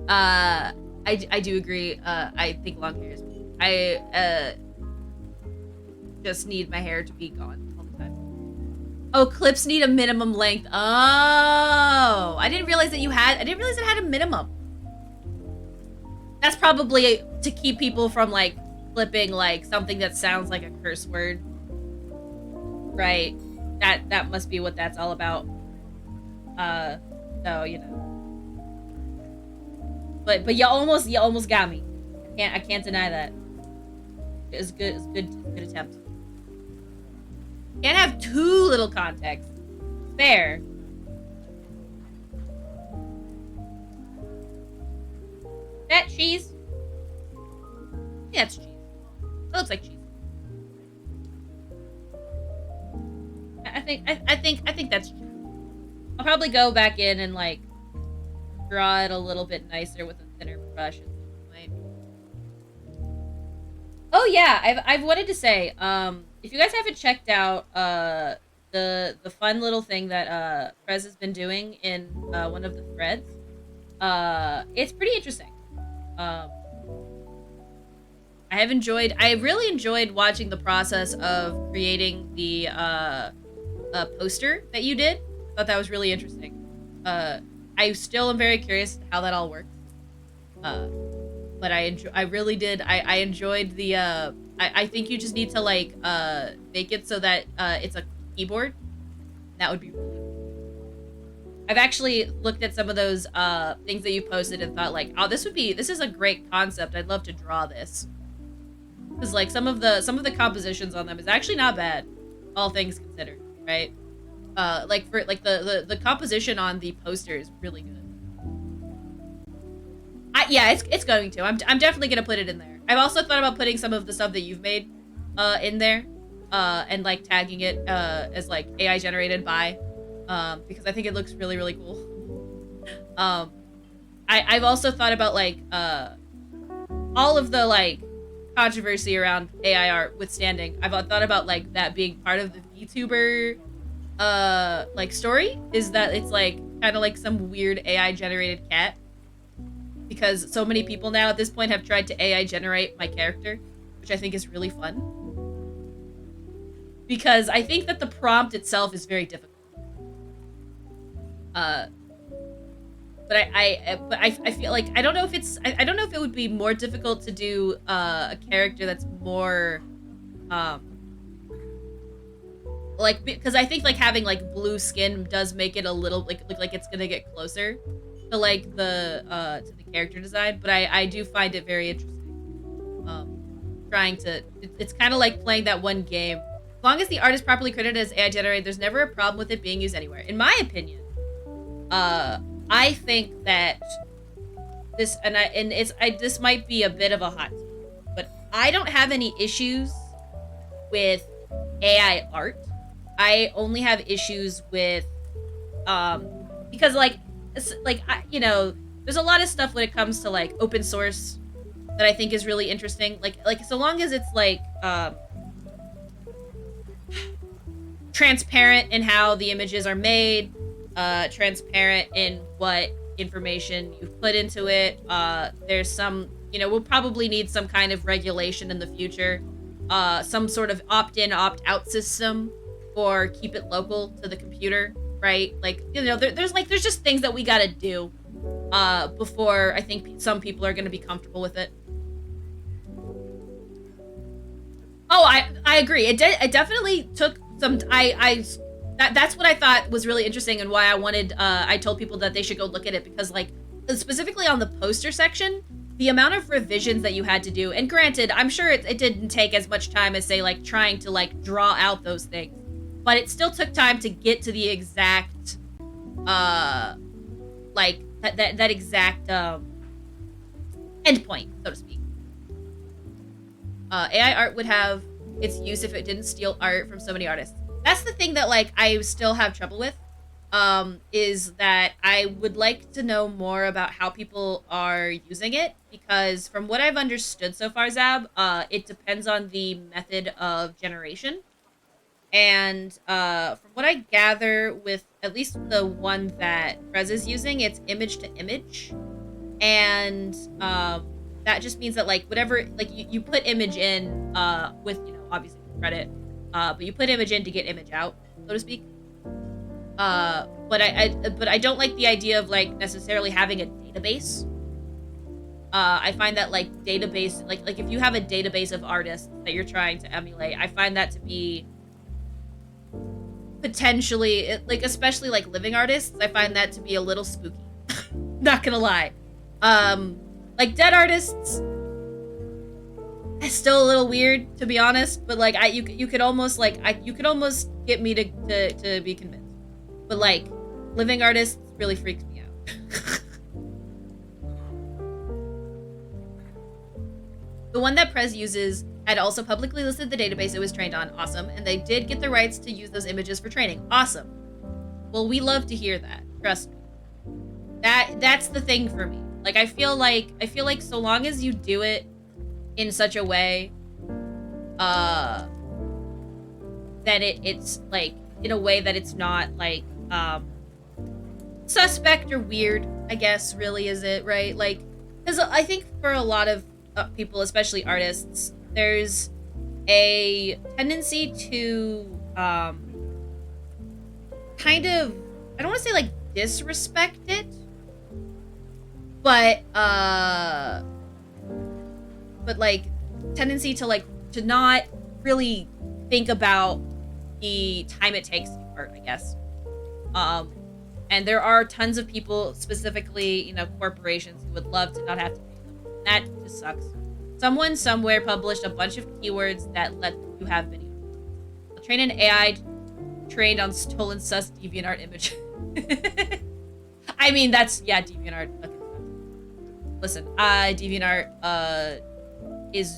I do agree. I think long hair is I just need my hair to be gone all the time. Oh, clips need a minimum length. Oh, I didn't realize it had a minimum. That's probably to keep people from like clipping like something that sounds like a curse word. Right. That must be what that's all about. So, you know. But you almost got me. I can't deny that. It's good attempt. Can't have too little context. Fair. That cheese? Yeah, it's cheese. It looks like cheese. I think that's cheese. I'll probably go back in and like draw it a little bit nicer with a thinner brush at some point. Oh yeah, I've wanted to say, if you guys haven't checked out the fun little thing that Prez has been doing in one of the threads, it's pretty interesting. Um I really enjoyed watching the process of creating the poster that you did. I thought that was really interesting. I still am very curious how that all works. Uh, but I really did. I enjoyed the, I think you just need to like, make it so that, it's a keyboard. That would be really cool. I've actually looked at some of those, things that you posted and thought like, oh, this is a great concept. I'd love to draw this. Because like some of the compositions on them is actually not bad, all things considered, right? Like for like the composition on the poster is really good. Yeah, it's going to. I'm definitely gonna put it in there. I've also thought about putting some of the stuff that you've made, in there, and like tagging it as like AI generated by, because I think it looks really really cool. I've also thought about like all of the like controversy around AI art withstanding. I've thought about like that being part of the VTuber like story, is that it's like kind of like some weird AI generated cat, because so many people now at this point have tried to AI generate my character, which I think is really fun, because I think that the prompt itself is very difficult. But I feel like I don't know if it's I don't know if it would be more difficult to do a character that's more like, because I think like having like blue skin does make it a little like look like it's gonna get closer to like the to the character design, but I do find it very interesting. Trying to it's kind of like playing that one game. As long as the art is properly credited as AI generated, there's never a problem with it being used anywhere. In my opinion, I think that this this might be a bit of a hot take, but I don't have any issues with AI art. I only have issues with because like you know, there's a lot of stuff when it comes to like open source that I think is really interesting. Like so long as it's like transparent in how the images are made, transparent in what information you've put into it. There's some, you know, we'll probably need some kind of regulation in the future, some sort of opt-in, opt-out system, or keep it local to the computer, right? Like, you know, there's just things that we gotta do before I think some people are gonna be comfortable with it. Oh, I agree. It definitely took some. That's what I thought was really interesting, and why I wanted. I told people that they should go look at it, because like specifically on the poster section, the amount of revisions that you had to do. And granted, I'm sure it didn't take as much time as say like trying to like draw out those things, but it still took time to get to the exact, like that exact endpoint, so to speak. AI art would have its use if it didn't steal art from so many artists. That's the thing that like I still have trouble with, is that I would like to know more about how people are using it, because from what I've understood so far, Zab, it depends on the method of generation. And from what I gather, with at least the one that Prez is using, it's image to image. And that just means that like whatever, like you put image in with, you know, obviously credit, but you put image in to get image out, so to speak. But I don't like the idea of like necessarily having a database. I find that like database, like if you have a database of artists that you're trying to emulate, I find that to be potentially, like especially like living artists, I find that to be a little spooky. Not gonna lie. Like dead artists, it's still a little weird, to be honest. But like you could almost like you could almost get me to be convinced. But like, living artists really freaks me out. The one that Prez uses had also publicly listed the database it was trained on. Awesome. And they did get the rights to use those images for training. Awesome. Well, we love to hear that. Trust me. That's the thing for me. Like, I feel like so long as you do it in such a way, that it's like in a way that it's not like suspect or weird, I guess, really, is it, right? Like, because I think for a lot of people, especially artists, there's a tendency to kind of, I don't want to say like disrespect it, but like tendency to like to not really think about the time it takes to do art, I guess. And there are tons of people, specifically, you know, corporations, who would love to not have to pay them. That just sucks. Someone somewhere published a bunch of keywords that let you have videos. I'll train an AI trained on stolen sus DeviantArt image. I mean, that's, yeah, DeviantArt. Okay. Listen, DeviantArt is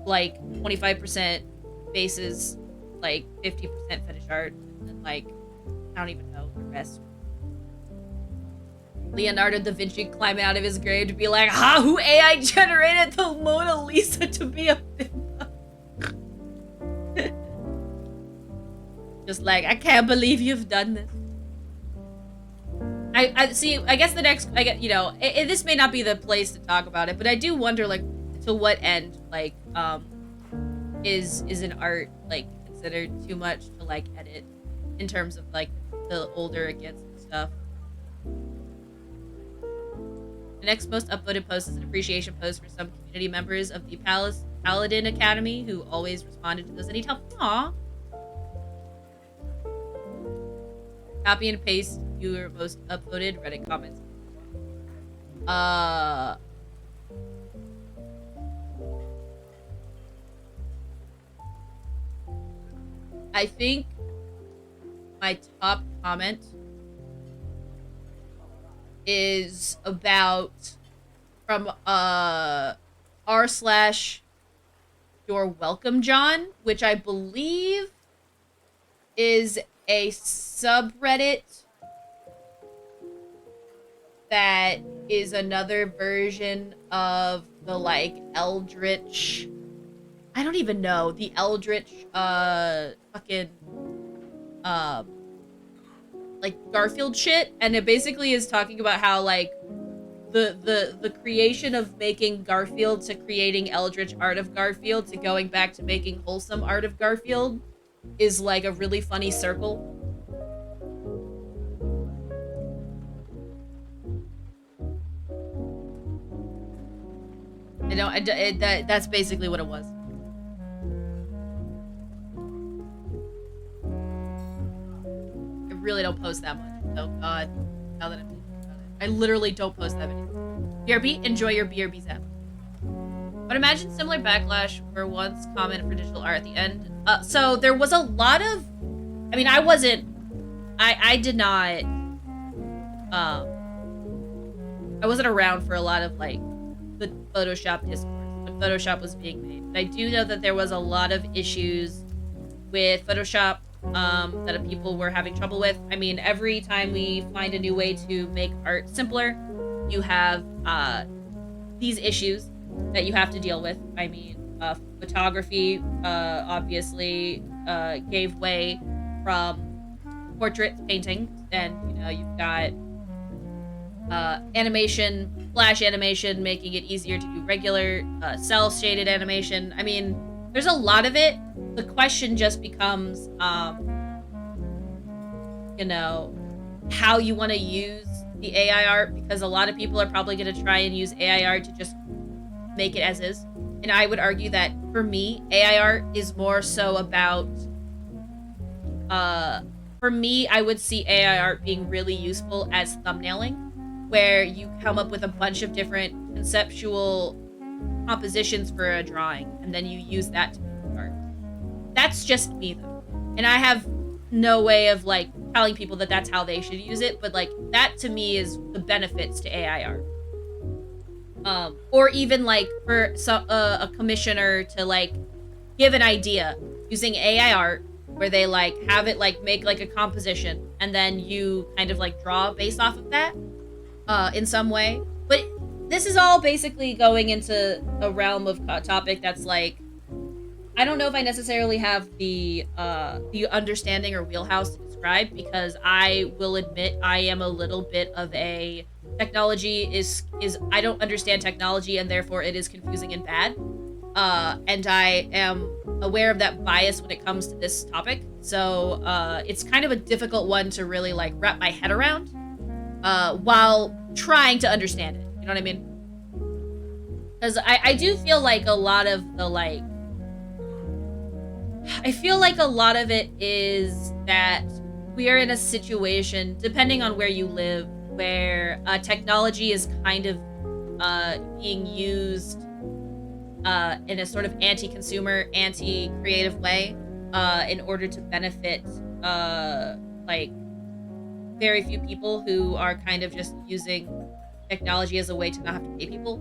like 25% bases, like 50% fetish art, and then like I don't even know the rest. Leonardo da Vinci climbing out of his grave to be like, "Ha! Who AI generated the Mona Lisa to be a bimbo?" Just like, I can't believe you've done this. I see. I guess the next, I get, you know, this may not be the place to talk about it, but I do wonder, like, to what end, like, is an art like considered too much to like edit, in terms of like the older it gets and stuff. The next most upvoted post is an appreciation post for some community members of the Paladin Academy who always responded to those that need help. Aww. Copy and paste your most upvoted Reddit comments. I think my top comment is about from r/you're welcome John, which I believe is a subreddit that is another version of the like Eldritch, I don't even know, the Eldritch fucking like Garfield shit, and it basically is talking about how like the creation of making Garfield to creating Eldritch art of Garfield to going back to making wholesome art of Garfield is like a really funny circle. That's basically what it was. I really don't post that much. Oh god, now that I'm thinking about it, I literally don't post that many. BRB, enjoy your BRB zap. But imagine similar backlash were once common for digital art at the end. So there was a lot of, I mean, I did not, I wasn't around for a lot of like the Photoshop discourse when Photoshop was being made. But I do know that there was a lot of issues with Photoshop that people were having trouble with. I mean, every time we find a new way to make art simpler, you have these issues that you have to deal with. I mean, photography obviously gave way from portrait painting, and you know, you've got animation, flash animation, making it easier to do regular cell shaded animation. I mean, there's a lot of it. The question just becomes, you know, how you want to use the AI art, because a lot of people are probably going to try and use AI art to just make it as is. And I would argue that for me, AI art is more so about, for me, I would see AI art being really useful as thumbnailing, where you come up with a bunch of different conceptual compositions for a drawing, and then you use that to make art. That's just me, though. And I have no way of like telling people that that's how they should use it, but like that to me is the benefits to AI art. Or even like for a commissioner to like give an idea using AI art where they like have it like make like a composition and then you kind of like draw based off of that in some way. But this is all basically going into a realm of topic that's like I don't know if I necessarily have the understanding or wheelhouse to describe because I will admit I am a little bit of a technology is I don't understand technology and therefore it is confusing and bad. And I am aware of that bias when it comes to this topic. So it's kind of a difficult one to really like wrap my head around while trying to understand it. You know what I mean? Because I do feel like a lot of the like I feel like a lot of it is that we are in a situation, depending on where you live, where technology is kind of being used in a sort of anti-consumer, anti-creative way in order to benefit like very few people who are kind of just using technology as a way to not have to pay people.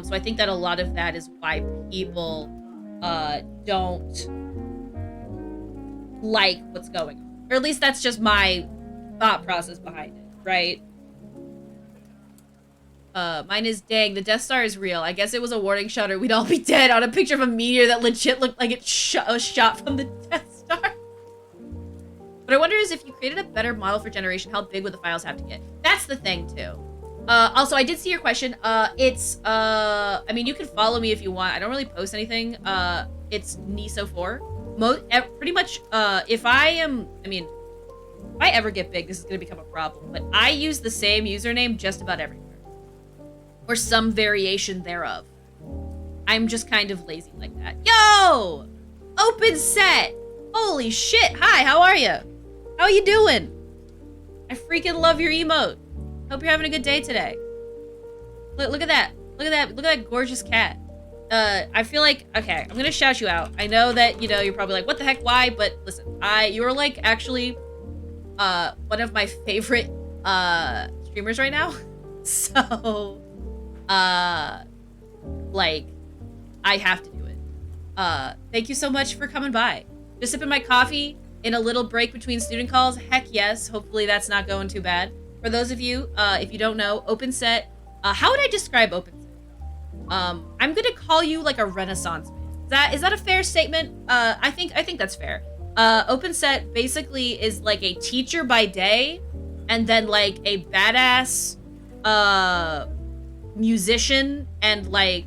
So I think that a lot of that is why people don't like what's going on. Or at least that's just my thought process behind it, right? Mine is dang, the Death Star is real. I guess it was a warning shot or we'd all be dead on a picture of a meteor that legit looked like it was shot from the Death Star. What I wonder is if you created a better model for generation, how big would the files have to get? That's the thing too. Also, I did see your question. I mean, you can follow me if you want. I don't really post anything. It's Niso4. Pretty much, if I ever get big, this is gonna become a problem. But I use the same username just about everywhere. Or some variation thereof. I'm just kind of lazy like that. Yo! Open set! Holy shit! Hi, how are you? How are you doing? I freaking love your emote. Hope you're having a good day today. Look at that. Look at that gorgeous cat. I feel like, okay, I'm gonna shout you out. I know that, you know, you're probably like, what the heck, why? But listen, you're like actually, one of my favorite, streamers right now. So, like, I have to do it. Thank you so much for coming by. Just sipping my coffee in a little break between student calls. Heck yes. Hopefully that's not going too bad. For those of you, if you don't know, OpenSet, how would I describe OpenSet? I'm gonna call you like a Renaissance man. Is that a fair statement? I think that's fair. OpenSet basically is like a teacher by day, and then like a badass musician, and like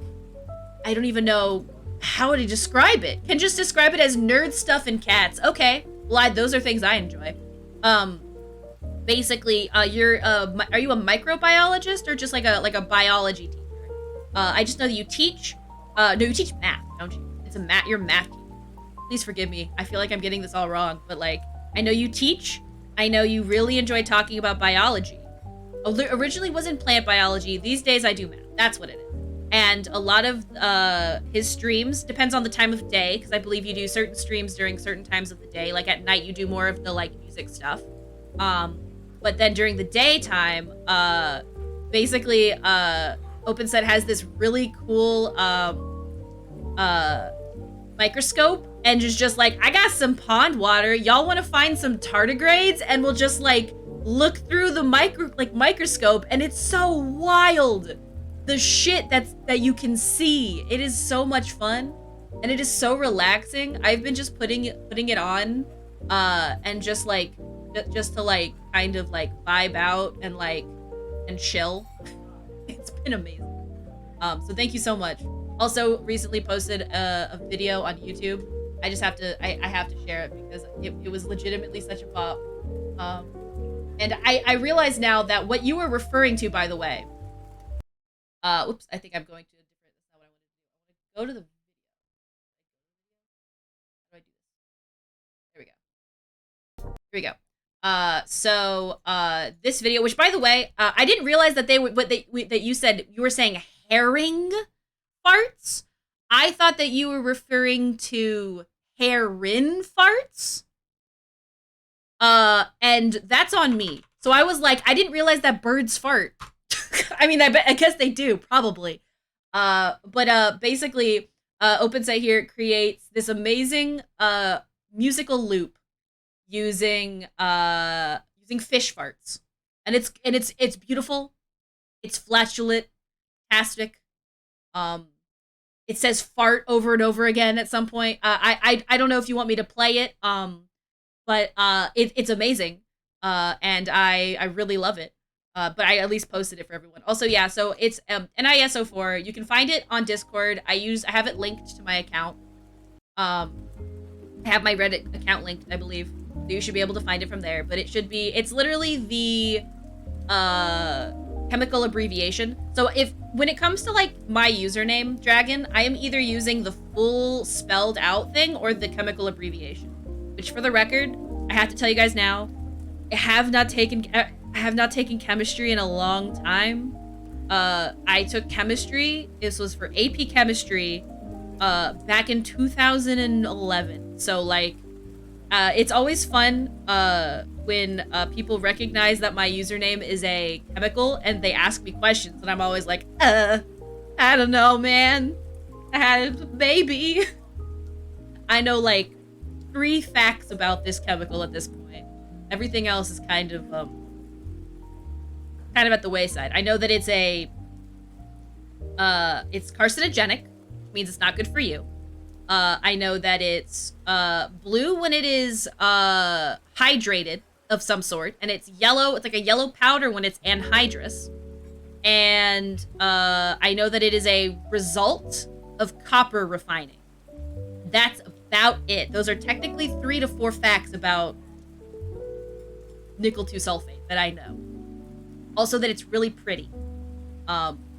I don't even know how to describe it. Can just describe it as nerd stuff and cats. Okay, well, those are things I enjoy. Basically, are you a microbiologist or just like a biology teacher? I just know that you teach. No, you teach math, don't you? You're a math teacher. Please forgive me. I feel like I'm getting this all wrong, but like, I know you teach. I know you really enjoy talking about biology. Originally wasn't plant biology. These days I do math. That's what it is. And a lot of his streams depends on the time of day, because I believe you do certain streams during certain times of the day. Like at night, you do more of the like music stuff. But then during the daytime, basically, OpenSet has this really cool microscope, and just like, I got some pond water. Y'all want to find some tardigrades? And we'll just like look through the microscope, and it's so wild. The shit that you can see. It is so much fun, and it is so relaxing. I've been just putting it on, and just to like kind of like vibe out and chill. It's been amazing. So thank you so much. Also, recently posted a video on YouTube. I just have to I have to share it because it was legitimately such a bop. And I realize now that what you were referring to, by the way. Oops, I think I'm going to a different. That's not what I want to do. I want to go to the video. How do I do this? Here we go. So this video, which by the way, I didn't realize that that you said you were saying herring farts. I thought that you were referring to heron farts. And that's on me. So I was like, I didn't realize that birds fart. I mean, I guess they do, probably. But basically, OpenSet here creates this amazing musical loop using fish farts, and it's beautiful. It's flatulent, tastic. Um, it says fart over and over again at some point. I don't know if you want me to play it. But it's amazing. And I really love it. But I at least posted it for everyone. Also, yeah, so it's NISO4. You can find it on Discord. I have it linked to my account. I have my Reddit account linked, I believe. So you should be able to find it from there. But it's literally the chemical abbreviation. So when it comes to like my username, Dragon, I am either using the full spelled out thing or the chemical abbreviation. Which, for the record, I have to tell you guys now, I have not taken chemistry in a long time. I took chemistry. This was for AP chemistry, back in 2011. So like, it's always fun when people recognize that my username is a chemical and they ask me questions, and I'm always like, I don't know, man. I had a baby. I know like 3 facts about this chemical at this point. Everything else is kind of at the wayside. I know that it's carcinogenic, which means it's not good for you. I know that it's blue when it is hydrated of some sort, and it's yellow. It's like a yellow powder when it's anhydrous. And I know that it is a result of copper refining. That's about it. Those are technically 3 to 4 facts about nickel 2 sulfate that I know. Also that it's really pretty.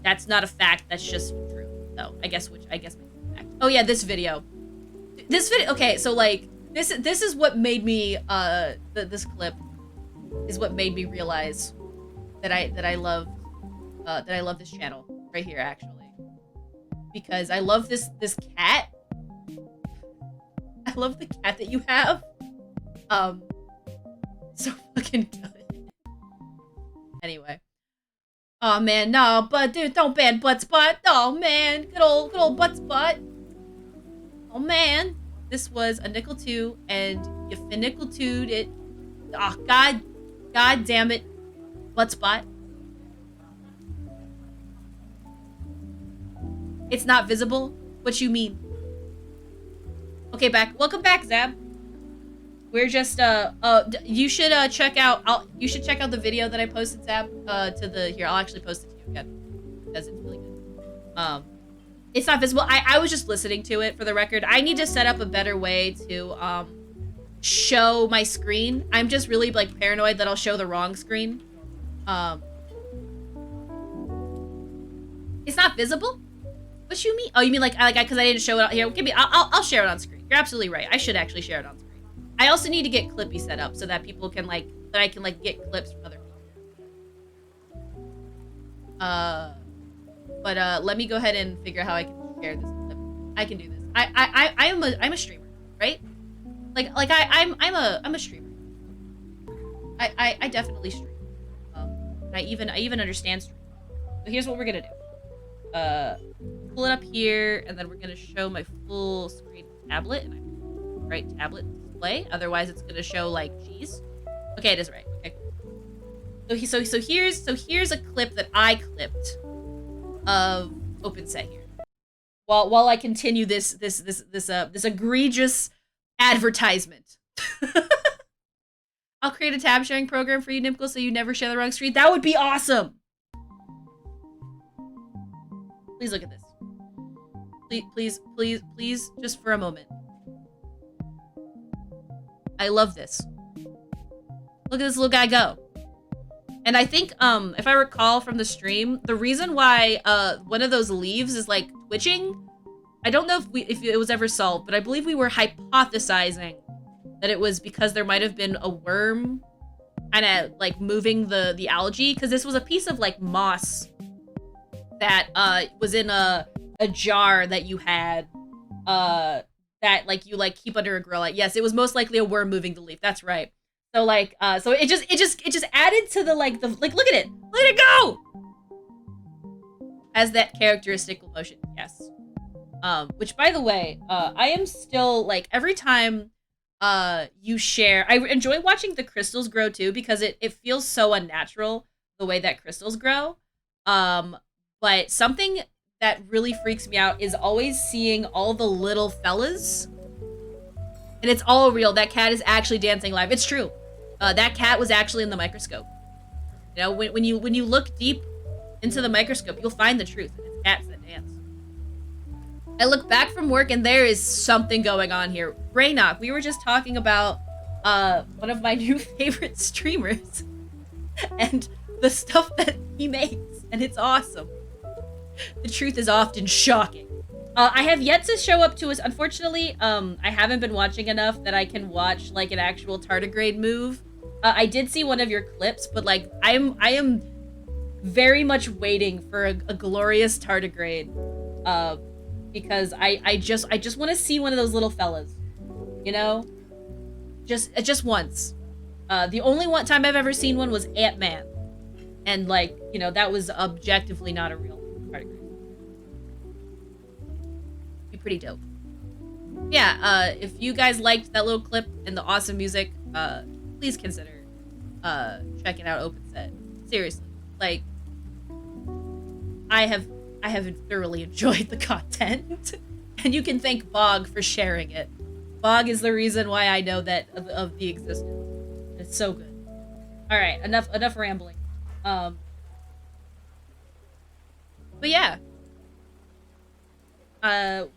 That's not a fact, that's just true. So I guess makes it a fact. Oh yeah, this video. Okay, so like this is what made me this clip is what made me realize that I love this channel right here, actually. Because I love this cat. I love the cat that you have. So fucking good. Anyway. Oh man, no, but dude, don't ban Butt's butt. Oh man, good old Butt's butt. Oh man, this was a nickel 2, and you nickel 2'd it. Oh god damn it, Butt's butt. It's not visible. What you mean? Okay, welcome back, Zab. We're just you should check out the video that I posted, Zab, here. I'll actually post it to you again because it's really good. It's not visible. I was just listening to it, for the record. I need to set up a better way to show my screen. I'm just really like paranoid that I'll show the wrong screen. It's not visible? What you mean? Oh, you mean like because I didn't show it out here? I'll share it on screen. You're absolutely right. I should actually share it on screen. I also need to get Clippy set up so that people can I can get clips from other people. But let me go ahead and figure out how I can share this clip. I can do this. I'm a streamer, right? I'm a streamer. I definitely stream. I even understand streaming. So here's what we're gonna do. Pull it up here, and then we're gonna show my full screen tablet, and I'm right tablet display. Otherwise, it's gonna show like G's. Okay, it is right. Okay. So here's a clip that I clipped of OpenSet here. While I continue this egregious advertisement. I'll create a tab sharing program for you, Nimco, so you never share the wrong screen. That would be awesome. Please look at this. Please, just for a moment. I love this. Look at this little guy go. And I think, if I recall from the stream, the reason why one of those leaves is like twitching, I don't know if it was ever solved, but I believe we were hypothesizing that it was because there might have been a worm kind of like moving the algae, because this was a piece of like moss that was in a jar that you had that like you like keep under a grill. Yes, it was most likely a worm moving the leaf. That's right. So like, so it just added to the like look at it go, as that characteristic motion. Yes. Which by the way, I am still like every time you share, I enjoy watching the crystals grow too because it feels so unnatural the way that crystals grow. Um, but something that really freaks me out is always seeing all the little fellas, and it's all real. That cat is actually dancing live. It's true. That cat was actually in the microscope. You know, when you look deep into the microscope, you'll find the truth. And it's cats that dance. I look back from work and there is something going on here. Brainock, we were just talking about one of my new favorite streamers and the stuff that he makes, and it's awesome. The truth is often shocking. I have yet to show up to us. Unfortunately, I haven't been watching enough that I can watch like an actual tardigrade move. I did see one of your clips, but like I am very much waiting for a glorious tardigrade, because I just want to see one of those little fellas, you know, just once. The only one time I've ever seen one was Ant-Man, and like, you know, that was objectively not a real tardigrade. Be pretty dope. Yeah, if you guys liked that little clip and the awesome music, please consider checking out OpenSet. Seriously, like I have thoroughly enjoyed the content, and you can thank Bog for sharing it. Bog is the reason why I know that of the existence. It's so good. All right, enough rambling. But yeah.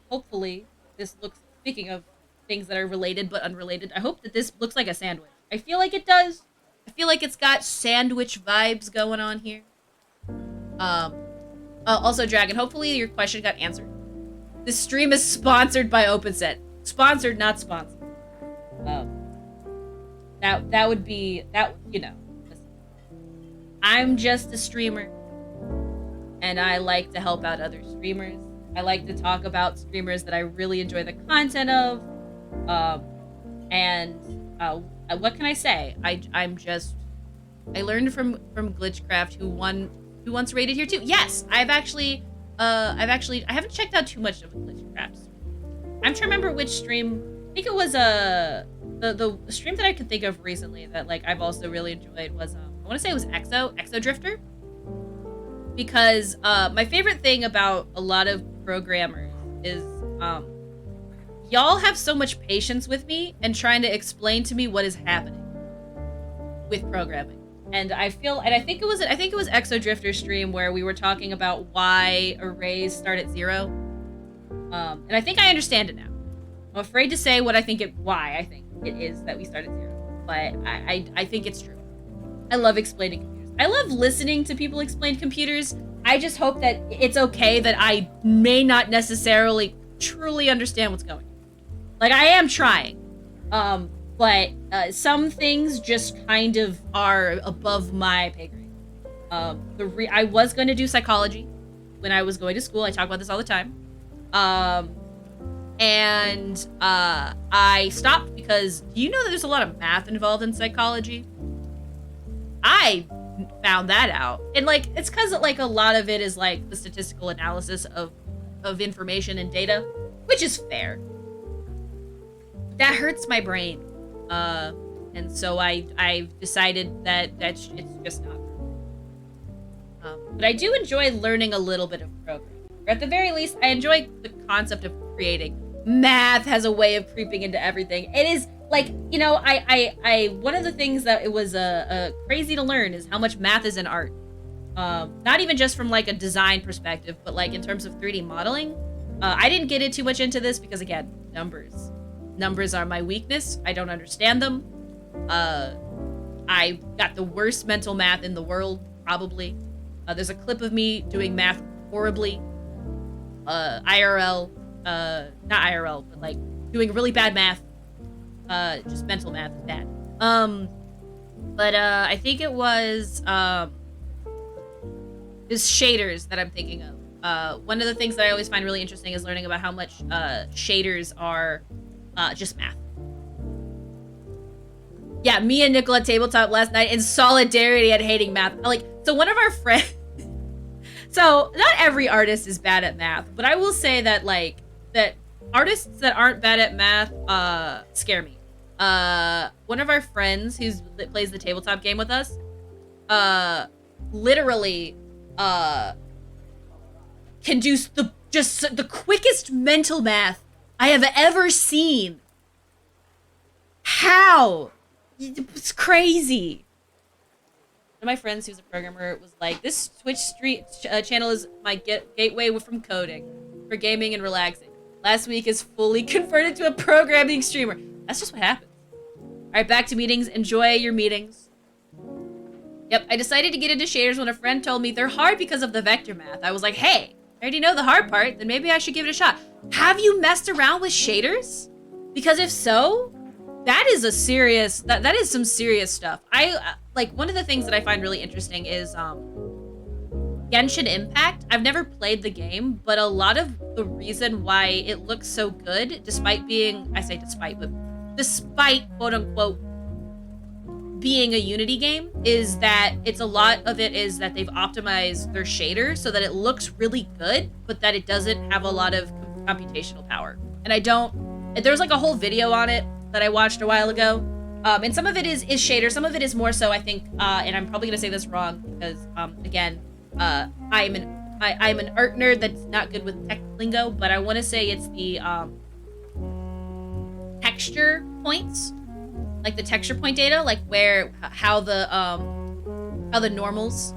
Hopefully this looks. Speaking of things that are related but unrelated, I hope that this looks like a sandwich. I feel like it does. I feel like it's got sandwich vibes going on here. Also, Dragon, hopefully your question got answered. This stream is sponsored by OpenSet. Sponsored, not sponsored. That would be, that, you know. Listen, I'm just a streamer, and I like to help out other streamers. I like to talk about streamers that I really enjoy the content of. What can I say? I learned from Glitchcraft, who once rated here too. Yes, I haven't checked out too much of Glitchcraft. I'm trying to remember which stream. I think it was the stream that I could think of recently that like I've also really enjoyed was I want to say it was Exo Drifter, because my favorite thing about a lot of programmers is y'all have so much patience with me and trying to explain to me what is happening with programming. And I think it was Exo Drifter stream where we were talking about why arrays start at 0. And I think I understand it now. I'm afraid to say why I think it is that we start at 0, but I think it's true. I love explaining computers. I love listening to people explain computers. I just hope that it's okay that I may not necessarily truly understand what's going on. Like, I am trying. But some things just kind of are above my pay grade. I was going to do psychology when I was going to school. I talk about this all the time. And I stopped because, do you know that there's a lot of math involved in psychology? I found that out. And like, it's because like a lot of it is like the statistical analysis of information and data, which is fair. That hurts my brain. And so I've decided that it's just not. But I do enjoy learning a little bit of programming. Or at the very least, I enjoy the concept of creating. Math has a way of creeping into everything. It is like, you know, I one of the things that it was crazy to learn is how much math is in art. Not even just from like a design perspective, but like in terms of 3D modeling. I didn't get too much into this because, again, numbers. Numbers are my weakness. I don't understand them. I got the worst mental math in the world, probably. There's a clip of me doing math horribly. IRL. Not IRL, but like doing really bad math. Just mental math is bad. But I think it was is shaders that I'm thinking of. One of the things that I always find really interesting is learning about how much shaders are just math. Yeah, me and Nicole at tabletop last night in solidarity at hating math. Like, so one of our friends. So not every artist is bad at math, but I will say that like that artists that aren't bad at math scare me. One of our friends that plays the tabletop game with us, literally can do the quickest mental math I have ever seen. How? It's crazy. One of my friends who's a programmer was like, this channel is my gateway from coding for gaming and relaxing. Last week is fully converted to a programming streamer. That's just what happens. All right, back to meetings. Enjoy your meetings. Yep, I decided to get into shaders when a friend told me they're hard because of the vector math. I was like, hey, I already know the hard part, then maybe I should give it a shot. Have you messed around with shaders? Because if so, that is a serious, that is some serious stuff. Like, one of the things that I find really interesting is Genshin Impact. I've never played the game, but a lot of the reason why it looks so good, despite being, I say despite, but despite quote unquote being a Unity game, is that a lot of it is that they've optimized their shader so that it looks really good, but that it doesn't have a lot of computational power. And there's like a whole video on it that I watched a while ago. And some of it is shader, some of it is more so, I think, and I'm probably gonna say this wrong because, again, I'm an art nerd that's not good with tech lingo, but I want to say it's the texture points, like the texture point data, like how the normals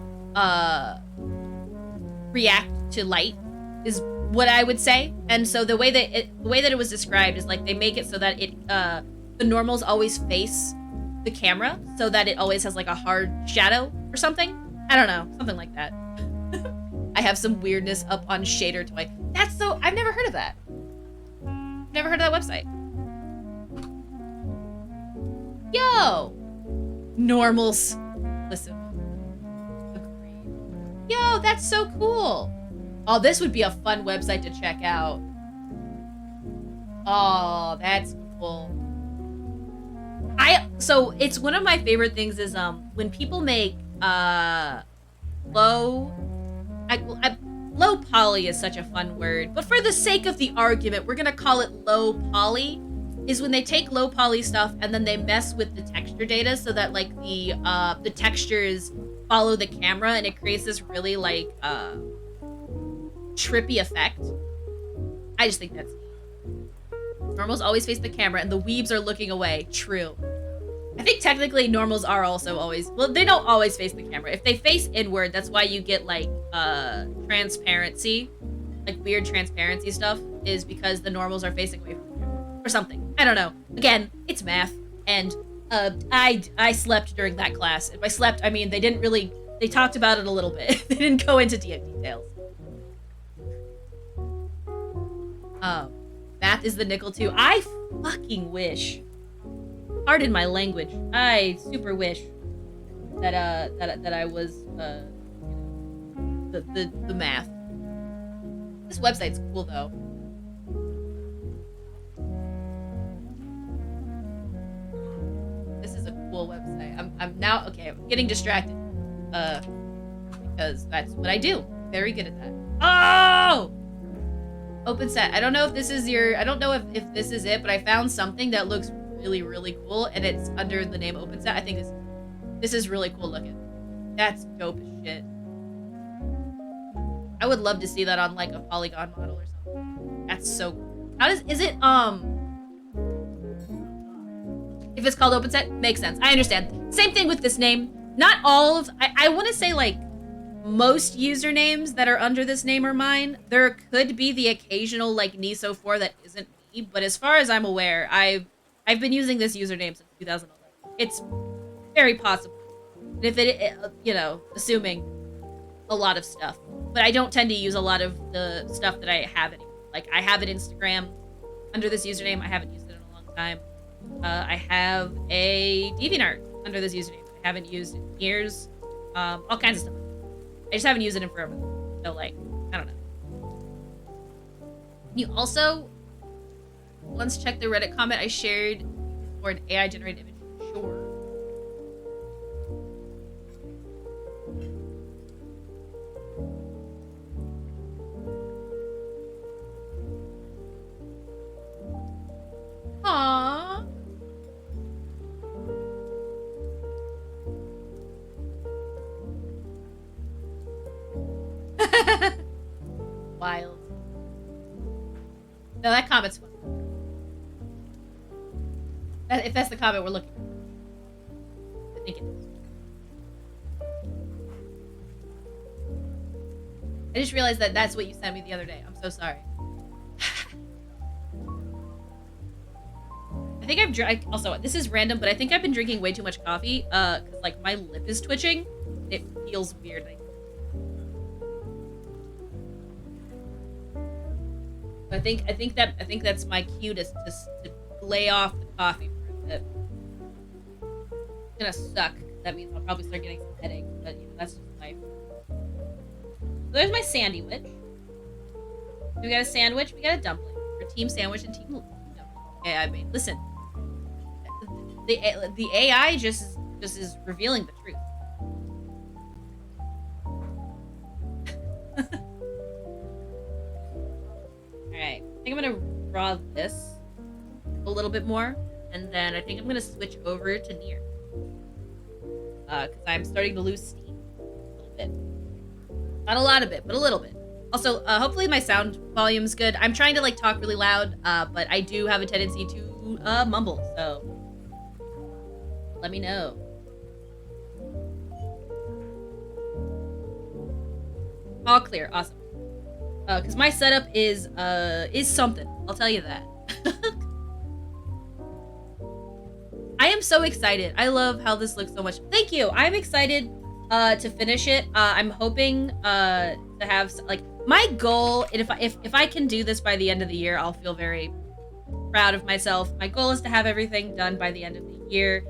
react to light is what I would say. And so the way that it was described is like they make it so that the normals always face the camera so that it always has like a hard shadow or something. I don't know, something like that. I have some weirdness up on Shader Toy. I've never heard of that. Never heard of that website. Yo! Normals. Listen. Agreed. Yo, that's so cool. Oh, this would be a fun website to check out. Oh, that's cool. So it's one of my favorite things is when people make low poly is such a fun word, but for the sake of the argument, we're gonna call it low poly, is when they take low poly stuff and then they mess with the texture data so that like the textures follow the camera and it creates this really like trippy effect. I just think that's neat. Normals always face the camera and the weebs are looking away. True. I think technically normals are also always, well, they don't always face the camera. If they face inward, that's why you get like transparency, like weird transparency stuff, is because the normals are facing away from the camera or something. I don't know. Again, it's math, and I slept during that class. If I slept, I mean, they talked about it a little bit. They didn't go into details. Math is the nickel too. I fucking wish. Pardon my language. I super wish that I was the math. This website's cool though. This is a cool website. I'm now okay. I'm getting distracted because that's what I do. Very good at that. Oh! Open set. I don't know if this is I don't know if this is it, but I found something that looks really, really cool, and it's under the name Open Set. I think this is really cool looking. That's dope as shit. I would love to see that on like a polygon model or something. That's so cool. Is it if it's called Open Set, makes sense. I understand. Same thing with this name. Not all of I want to say like most usernames that are under this name are mine. There could be the occasional like Niso4 that isn't me, but as far as I'm aware, I've been using this username since 2011. It's very possible. And if it, assuming a lot of stuff. But I don't tend to use a lot of the stuff that I have anymore. Like, I have an Instagram under this username. I haven't used it in a long time. I have a DeviantArt under this username. I haven't used it in years. All kinds of stuff. I just haven't used it in forever. So, like, I don't know. You also... Once check the Reddit comment I shared for an AI-generated image. Sure. Wild. No, that comment's fun. If that's the comment we're looking for. I think it is. I just realized that that's what you sent me the other day. I'm so sorry. I think I've drank. Also, this is random, but I think I've been drinking way too much coffee. Cause like my lip is twitching. It feels weird. I think that's my cue to lay off the coffee for a bit. It's gonna suck. That means I'll probably start getting some headaches, but you know that's just life. So there's my sandwich. We got a sandwich. We got a dumpling. For team sandwich and team. No. Okay, I mean, listen. The AI just is revealing the truth. Alright, I think I'm gonna draw this a little bit more, and then I think I'm gonna switch over to near. Because I'm starting to lose steam a little bit. Not a lot of it, but a little bit. Also, hopefully my sound volume's good. I'm trying to like talk really loud, but I do have a tendency to mumble, so let me know. All clear, awesome. Because my setup is something. I'll tell you that. I am so excited. I love how this looks so much. Thank you. I'm excited to finish it. I'm hoping to have like my goal. And if I can do this by the end of the year, I'll feel very proud of myself. My goal is to have everything done by the end of the year.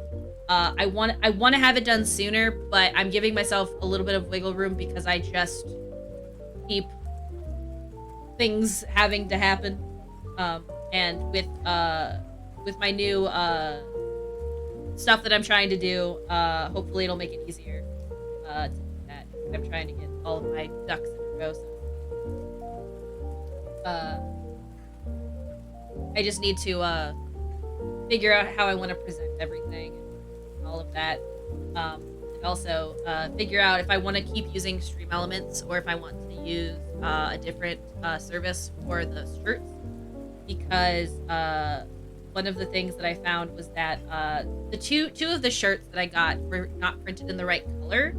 I want to have it done sooner, but I'm giving myself a little bit of wiggle room because I just keep things having to happen. And with my new stuff that I'm trying to do, hopefully it'll make it easier to do that. I'm trying to get all of my ducks in a row. So, I just need to figure out how I want to present everything and all of that. And also figure out if I want to keep using Stream Elements or if I want to use a different service for the shirts. Because one of the things that I found was that the two of the shirts that I got were not printed in the right color,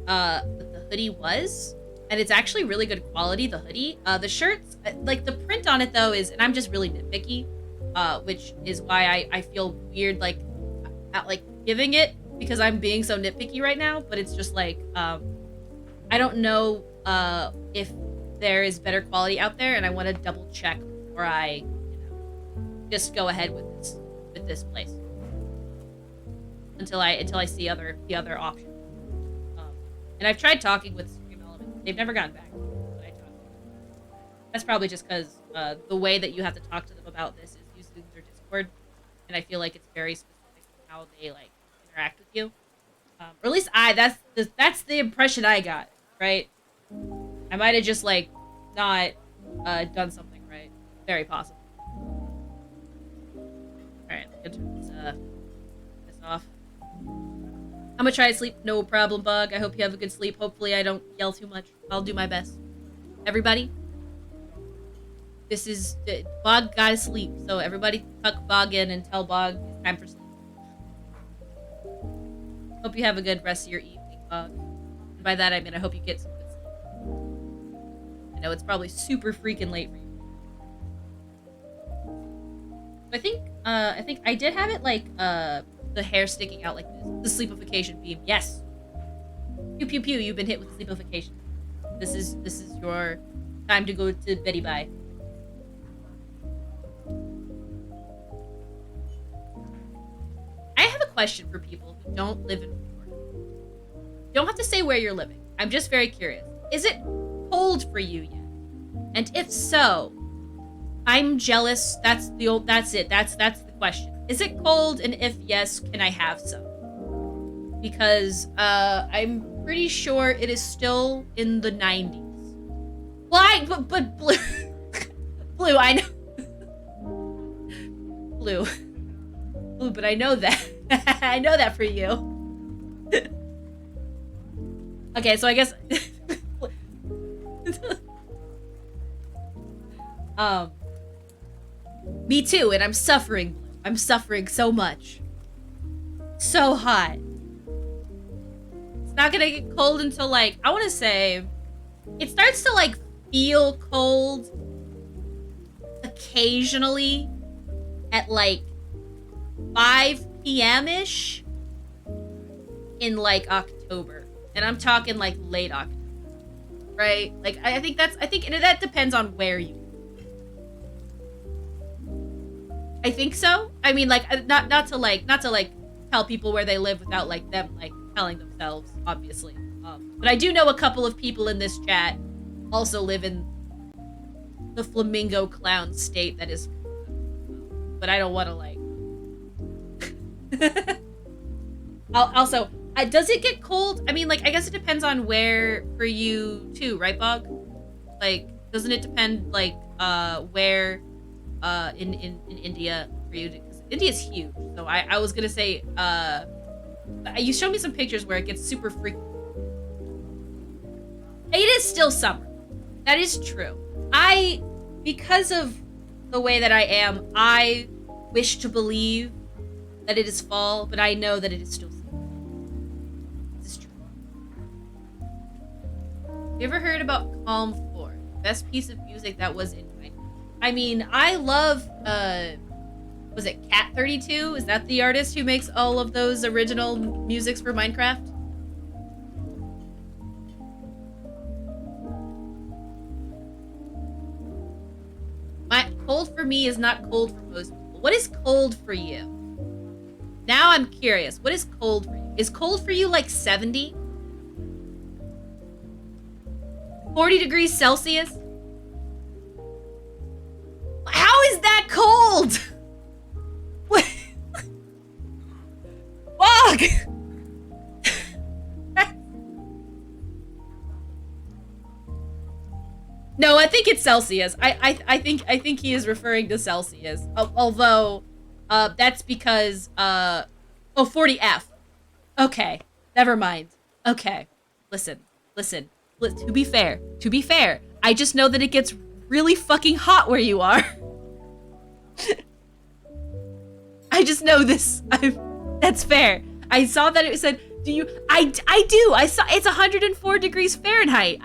but the hoodie was. And it's actually really good quality, the hoodie. The shirts, like the print on it though is, and I'm just really nitpicky, which is why I feel weird like giving it because I'm being so nitpicky right now. But it's just like, I don't know if there is better quality out there, and I want to double check before I, just go ahead with this place until I see the other options. And I've tried talking with Stream Elements. They've never gotten back to me when I talk to them. That's probably just because the way that you have to talk to them about this is using their Discord, and I feel like it's very specific to how they like interact with you. Or at least that's the impression I got. Right? I might have just like not done something right. Very possible. Alright, I'm gonna turn this off. I'm gonna try to sleep. No problem, Bug. I hope you have a good sleep. Hopefully I don't yell too much. I'll do my best. Everybody, this is... Bog gotta sleep. So everybody tuck Bog in and tell Bog it's time for sleep. Hope you have a good rest of your evening, Bog. And by that I mean I hope you get some good sleep. I know it's probably super freaking late for you. I think I did have it like the hair sticking out like this. The sleepification beam. Yes. Pew pew pew. You've been hit with sleepification. This is your time to go to Betty Bye. I have a question for people who don't live in Florida. You don't have to say where you're living. I'm just very curious. Is it cold for you yet? And if so, I'm jealous. That's it. That's the question. Is it cold? And if yes, can I have some? Because I'm pretty sure it is still in the 90s. Well, but Blue, Blue, I know. Blue, but I know that. I know that for you. Okay, so I guess Um, Me too, and I'm suffering. I'm suffering so much. So hot. It's not gonna get cold until like, I wanna say, it starts to like feel cold occasionally at like 5 p.m.-ish in like October. And I'm talking like late October. Right? Like I think that depends on where you. I think so. I mean, like not to tell people where they live without like them like telling themselves, obviously. But I do know a couple of people in this chat also live in the flamingo clown state that is. But I don't want to like. Also, does it get cold? I mean, like, I guess it depends on where for you too, right, Bog? Like, doesn't it depend, like, where, in India for you? Because India's huge. So I was gonna say, you showed me some pictures where it gets super freaky. It is still summer. That is true. Because of the way that I am, I wish to believe that it is fall, but I know that it is still summer. You ever heard about Calm 4? Best piece of music that was in Minecraft. I mean, I love, was it Cat 32? Is that the artist who makes all of those original musics for Minecraft? Cold for me is not cold for most people. What is cold for you? Now I'm curious. What is cold for you? Is cold for you like 70? 40 degrees Celsius? How is that cold? What? Fuck! No, I think it's Celsius. I think he is referring to Celsius. Although, that's because, 40F. Okay, never mind. Okay, listen. To be fair, I just know that it gets really fucking hot where you are. I just know this. That's fair. I saw that it said, do you? I do. I saw it's 104 degrees Fahrenheit.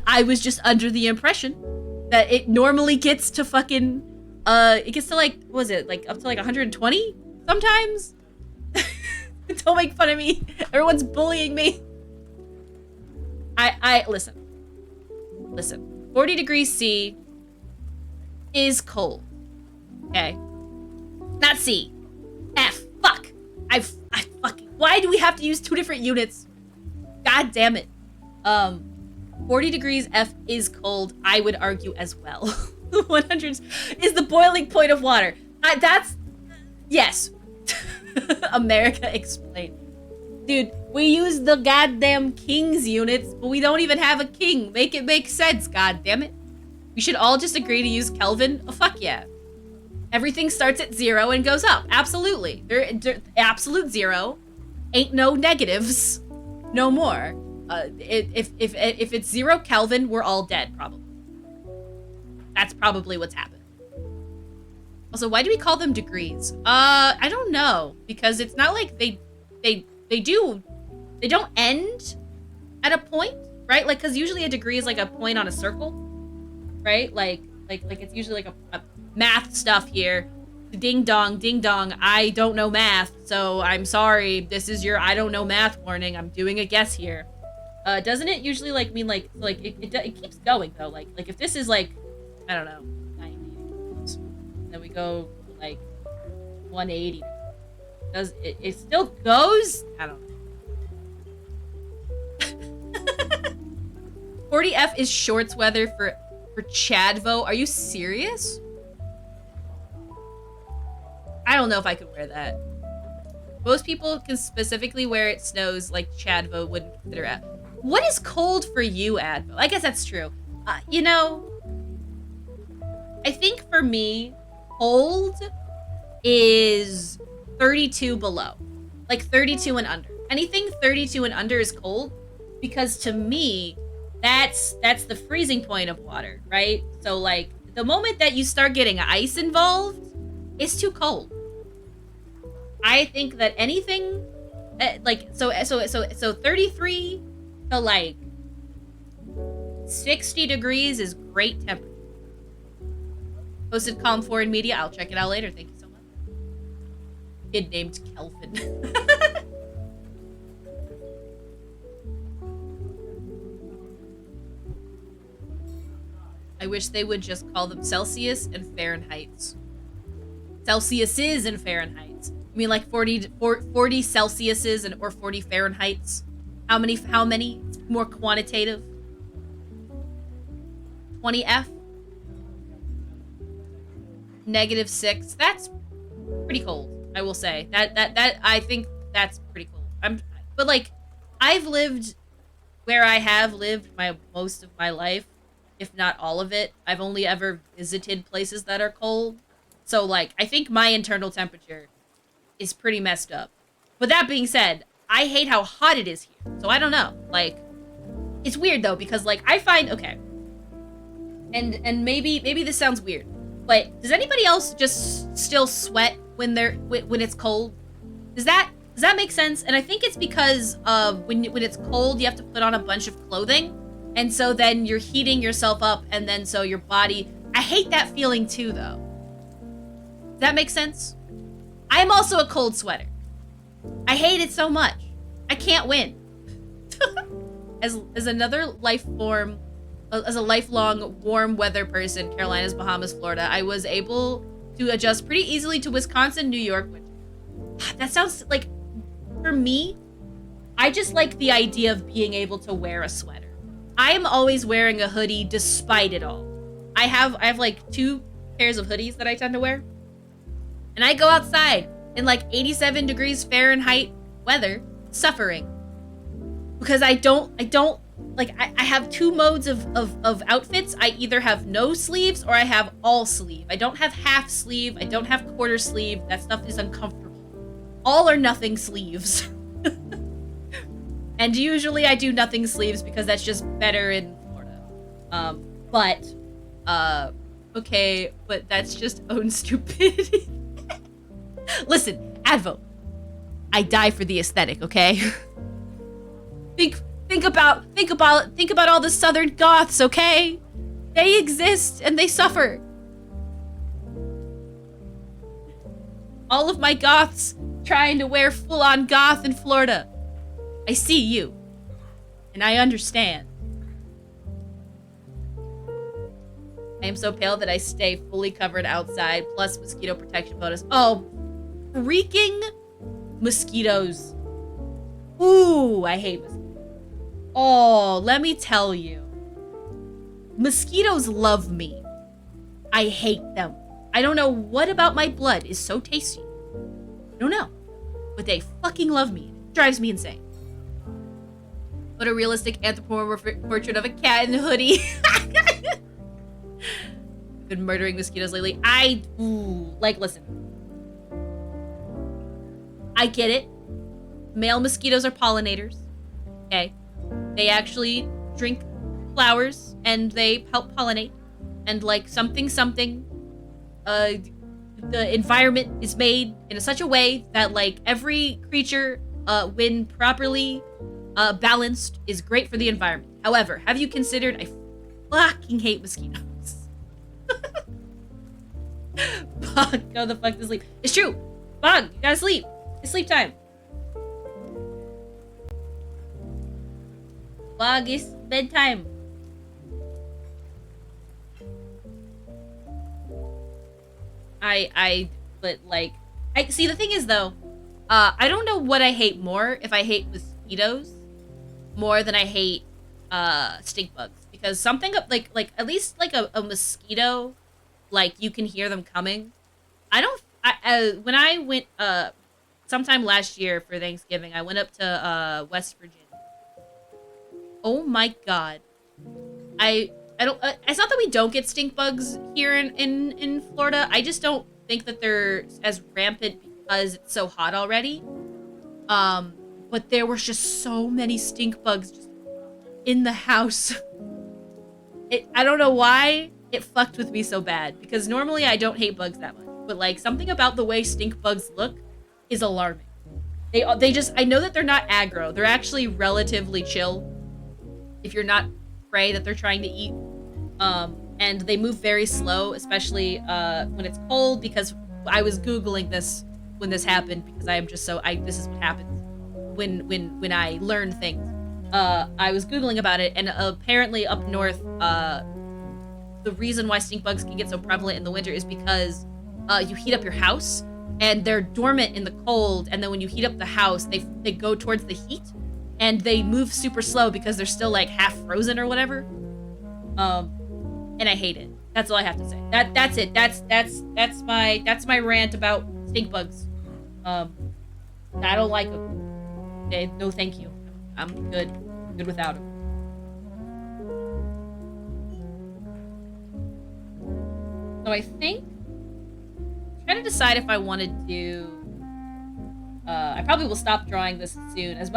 I was just under the impression that it normally gets to fucking, it gets to like, what was it? Like up to like 120 sometimes? Don't make fun of me. Everyone's bullying me. Listen. 40 degrees C is cold. Okay? Not C. F. Fuck. I fucking, why do we have to use two different units? God damn it. 40 degrees F is cold, I would argue as well. 100 is the boiling point of water. Yes. America explained. Dude, we use the goddamn king's units, but we don't even have a king. Make it make sense, god damn it. We should all just agree to use Kelvin. Oh, fuck yeah. Everything starts at 0 and goes up. Absolutely. Absolute 0. Ain't no negatives. No more. If it's 0 Kelvin, we're all dead, probably. That's probably what's happened. Also, why do we call them degrees? I don't know. Because it's not like they don't end at a point, right? Like, because usually a degree is like a point on a circle, right? Like it's usually like a math stuff here. Ding dong, I don't know math, so I'm sorry. This is your I don't know math warning. I'm doing a guess here. Doesn't it usually like mean like it keeps going though? Like if this is like, I don't know, 90, then we go to like 180. Does it still goes? I don't know. 40F is shorts weather for Chadvo. Are you serious? I don't know if I could wear that. Most people can specifically wear it snows like Chadvo wouldn't consider it. What is cold for you, Advo? I guess that's true. You know, I think for me, cold is 32 below. Like 32 and under. Anything 32 and under is cold because to me, That's the freezing point of water, right? So like the moment that you start getting ice involved, it's too cold. I think that anything like so 33 to like 60 degrees is great temperature. Posted column 4 in media. I'll check it out later. Thank you so much. Kid named Kelvin. I wish they would just call them Celsius and Fahrenheit. Celsiuses and Fahrenheit. You mean like 40 Celsiuses and or 40 Fahrenheits? How many? It's more quantitative. 20F. -6. That's pretty cold, I will say. That I think that's pretty cold. But like I've lived where I have lived most of my life, if not all of it. I've only ever visited places that are cold. So like I think my internal temperature is pretty messed up. But that being said, I hate how hot it is here. So I don't know. Like it's weird though because like I find okay. And maybe this sounds weird. But does anybody else just still sweat when it's cold? Does that make sense? And I think it's because when it's cold, you have to put on a bunch of clothing, and so then you're heating yourself up, and then so your body. I hate that feeling too, though. Does that make sense? I am also a cold sweater. I hate it so much. I can't win. As another life form. As a lifelong warm weather person, Carolinas, Bahamas, Florida, I was able to adjust pretty easily to Wisconsin, New York, which that sounds like, for me, I just like the idea of being able to wear a sweater. I am always wearing a hoodie despite it all. I have like 2 pairs of hoodies that I tend to wear. And I go outside in like 87 degrees Fahrenheit weather, suffering. Because I don't like I have 2 modes of outfits. I either have no sleeves or I have all sleeve. I don't have half sleeve. I don't have quarter sleeve. That stuff is uncomfortable. All or nothing sleeves. And usually I do nothing sleeves because that's just better in Florida. Okay, but that's just own stupidity. Listen, Advo, I die for the aesthetic, okay? Think about all the Southern goths, okay? They exist and they suffer. All of my goths trying to wear full-on goth in Florida. I see you. And I understand. I am so pale that I stay fully covered outside, plus mosquito protection bonus. Oh, freaking mosquitoes. Ooh, I hate mosquitoes. Oh, let me tell you. Mosquitoes love me. I hate them. I don't know what about my blood is so tasty. I don't know. But they fucking love me. It drives me insane. What a realistic anthropomorphic portrait of a cat in a hoodie. I've been murdering mosquitoes lately. Listen. I get it. Male mosquitoes are pollinators. Okay. They actually drink flowers and they help pollinate. And like something, the environment is made in such a way that like every creature, when properly balanced, is great for the environment. However, have you considered I fucking hate mosquitoes? Bug, go the fuck to sleep. It's true. Bug, you gotta sleep. It's sleep time. Bug, it's bedtime. See, the thing is though, I don't know what I hate more, if I hate mosquitoes more than I hate stink bugs, because something like at least like a mosquito, like you can hear them coming. When I went sometime last year for Thanksgiving, I went up to West Virginia. Oh my god. I don't it's not that we don't get stink bugs here in Florida. I just don't think that they're as rampant because it's so hot already. But there were just so many stink bugs just in the house. I don't know why it fucked with me so bad, because normally I don't hate bugs that much, but like something about the way stink bugs look is alarming. They just, I know that they're not aggro. They're actually relatively chill if you're not prey that they're trying to eat. And they move very slow, especially when it's cold, because I was Googling this when this happened, because I am just so, this is what happens when I learn things. I was Googling about it, and apparently up north, the reason why stink bugs can get so prevalent in the winter is because you heat up your house, and they're dormant in the cold, and then when you heat up the house, they go towards the heat, and they move super slow because they're still like half frozen or whatever. And I hate it. That's all I have to say. That's it. That's my rant about stink bugs. I don't like them. Okay, no, thank you. I'm good. Good without them. So I think I'm trying to decide if I want to do. I probably will stop drawing this soon, as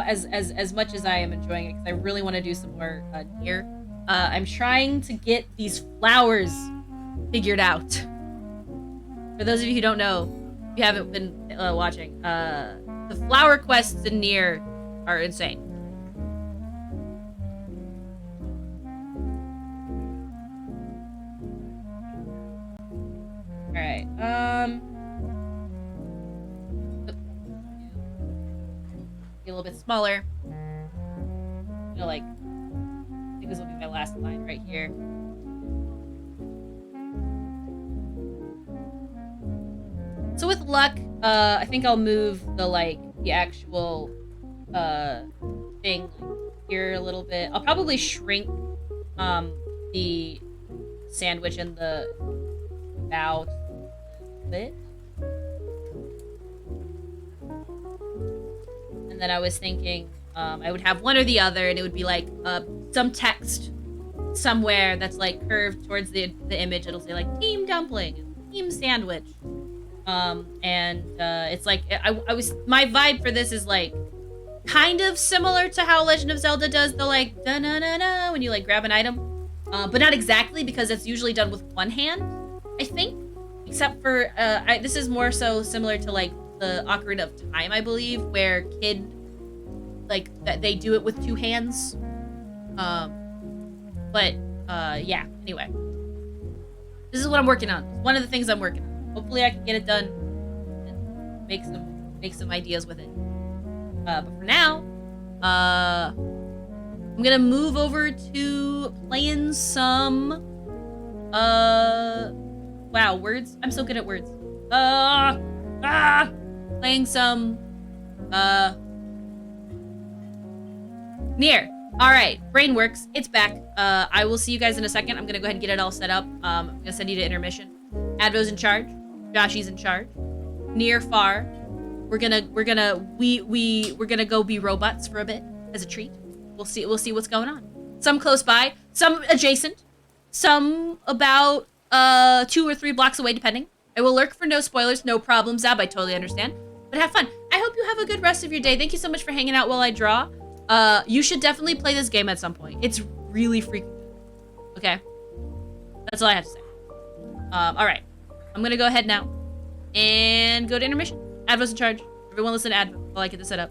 much as I am enjoying it, because I really want to do some more near. I'm trying to get these flowers figured out. For those of you who don't know, if you haven't been watching, the flower quests in Nier are insane. All right. Be a little bit smaller. You know, like, I think this will be my last line right here. So with luck, I think I'll move the actual thing here a little bit. I'll probably shrink the sandwich and the bow a bit. And then I was thinking I would have one or the other, and it would be like some text somewhere that's like curved towards the image. It'll say like team dumpling, team sandwich. It's like my vibe for this is like kind of similar to how Legend of Zelda does the like da na na na when you like grab an item, but not exactly, because it's usually done with one hand, I think. Except for this is more so similar to like the Ocarina of Time, I believe, where Kid like that they do it with two hands. Yeah. Anyway, this is what I'm working on. One of the things I'm working on. Hopefully I can get it done and make some ideas with it. But for now, I'm gonna move over to playing some wow, words. I'm so good at words. Playing some Nier. All right, brain works. It's back. I will see you guys in a second. I'm gonna go ahead and get it all set up. I'm gonna send you to intermission. Advo's in charge. Joshy's in charge. Nier far. We're gonna go be robots for a bit as a treat. We'll see what's going on. Some close by, some adjacent, some about 2 or 3 blocks away, depending. I will lurk for no spoilers, no problem, Zab. I totally understand. But have fun. I hope you have a good rest of your day. Thank you so much for hanging out while I draw. You should definitely play this game at some point. It's really freaking good. Okay? That's all I have to say. All right. I'm gonna go ahead now and go to intermission. Advo's in charge. Everyone listen to Advo while I get this set up.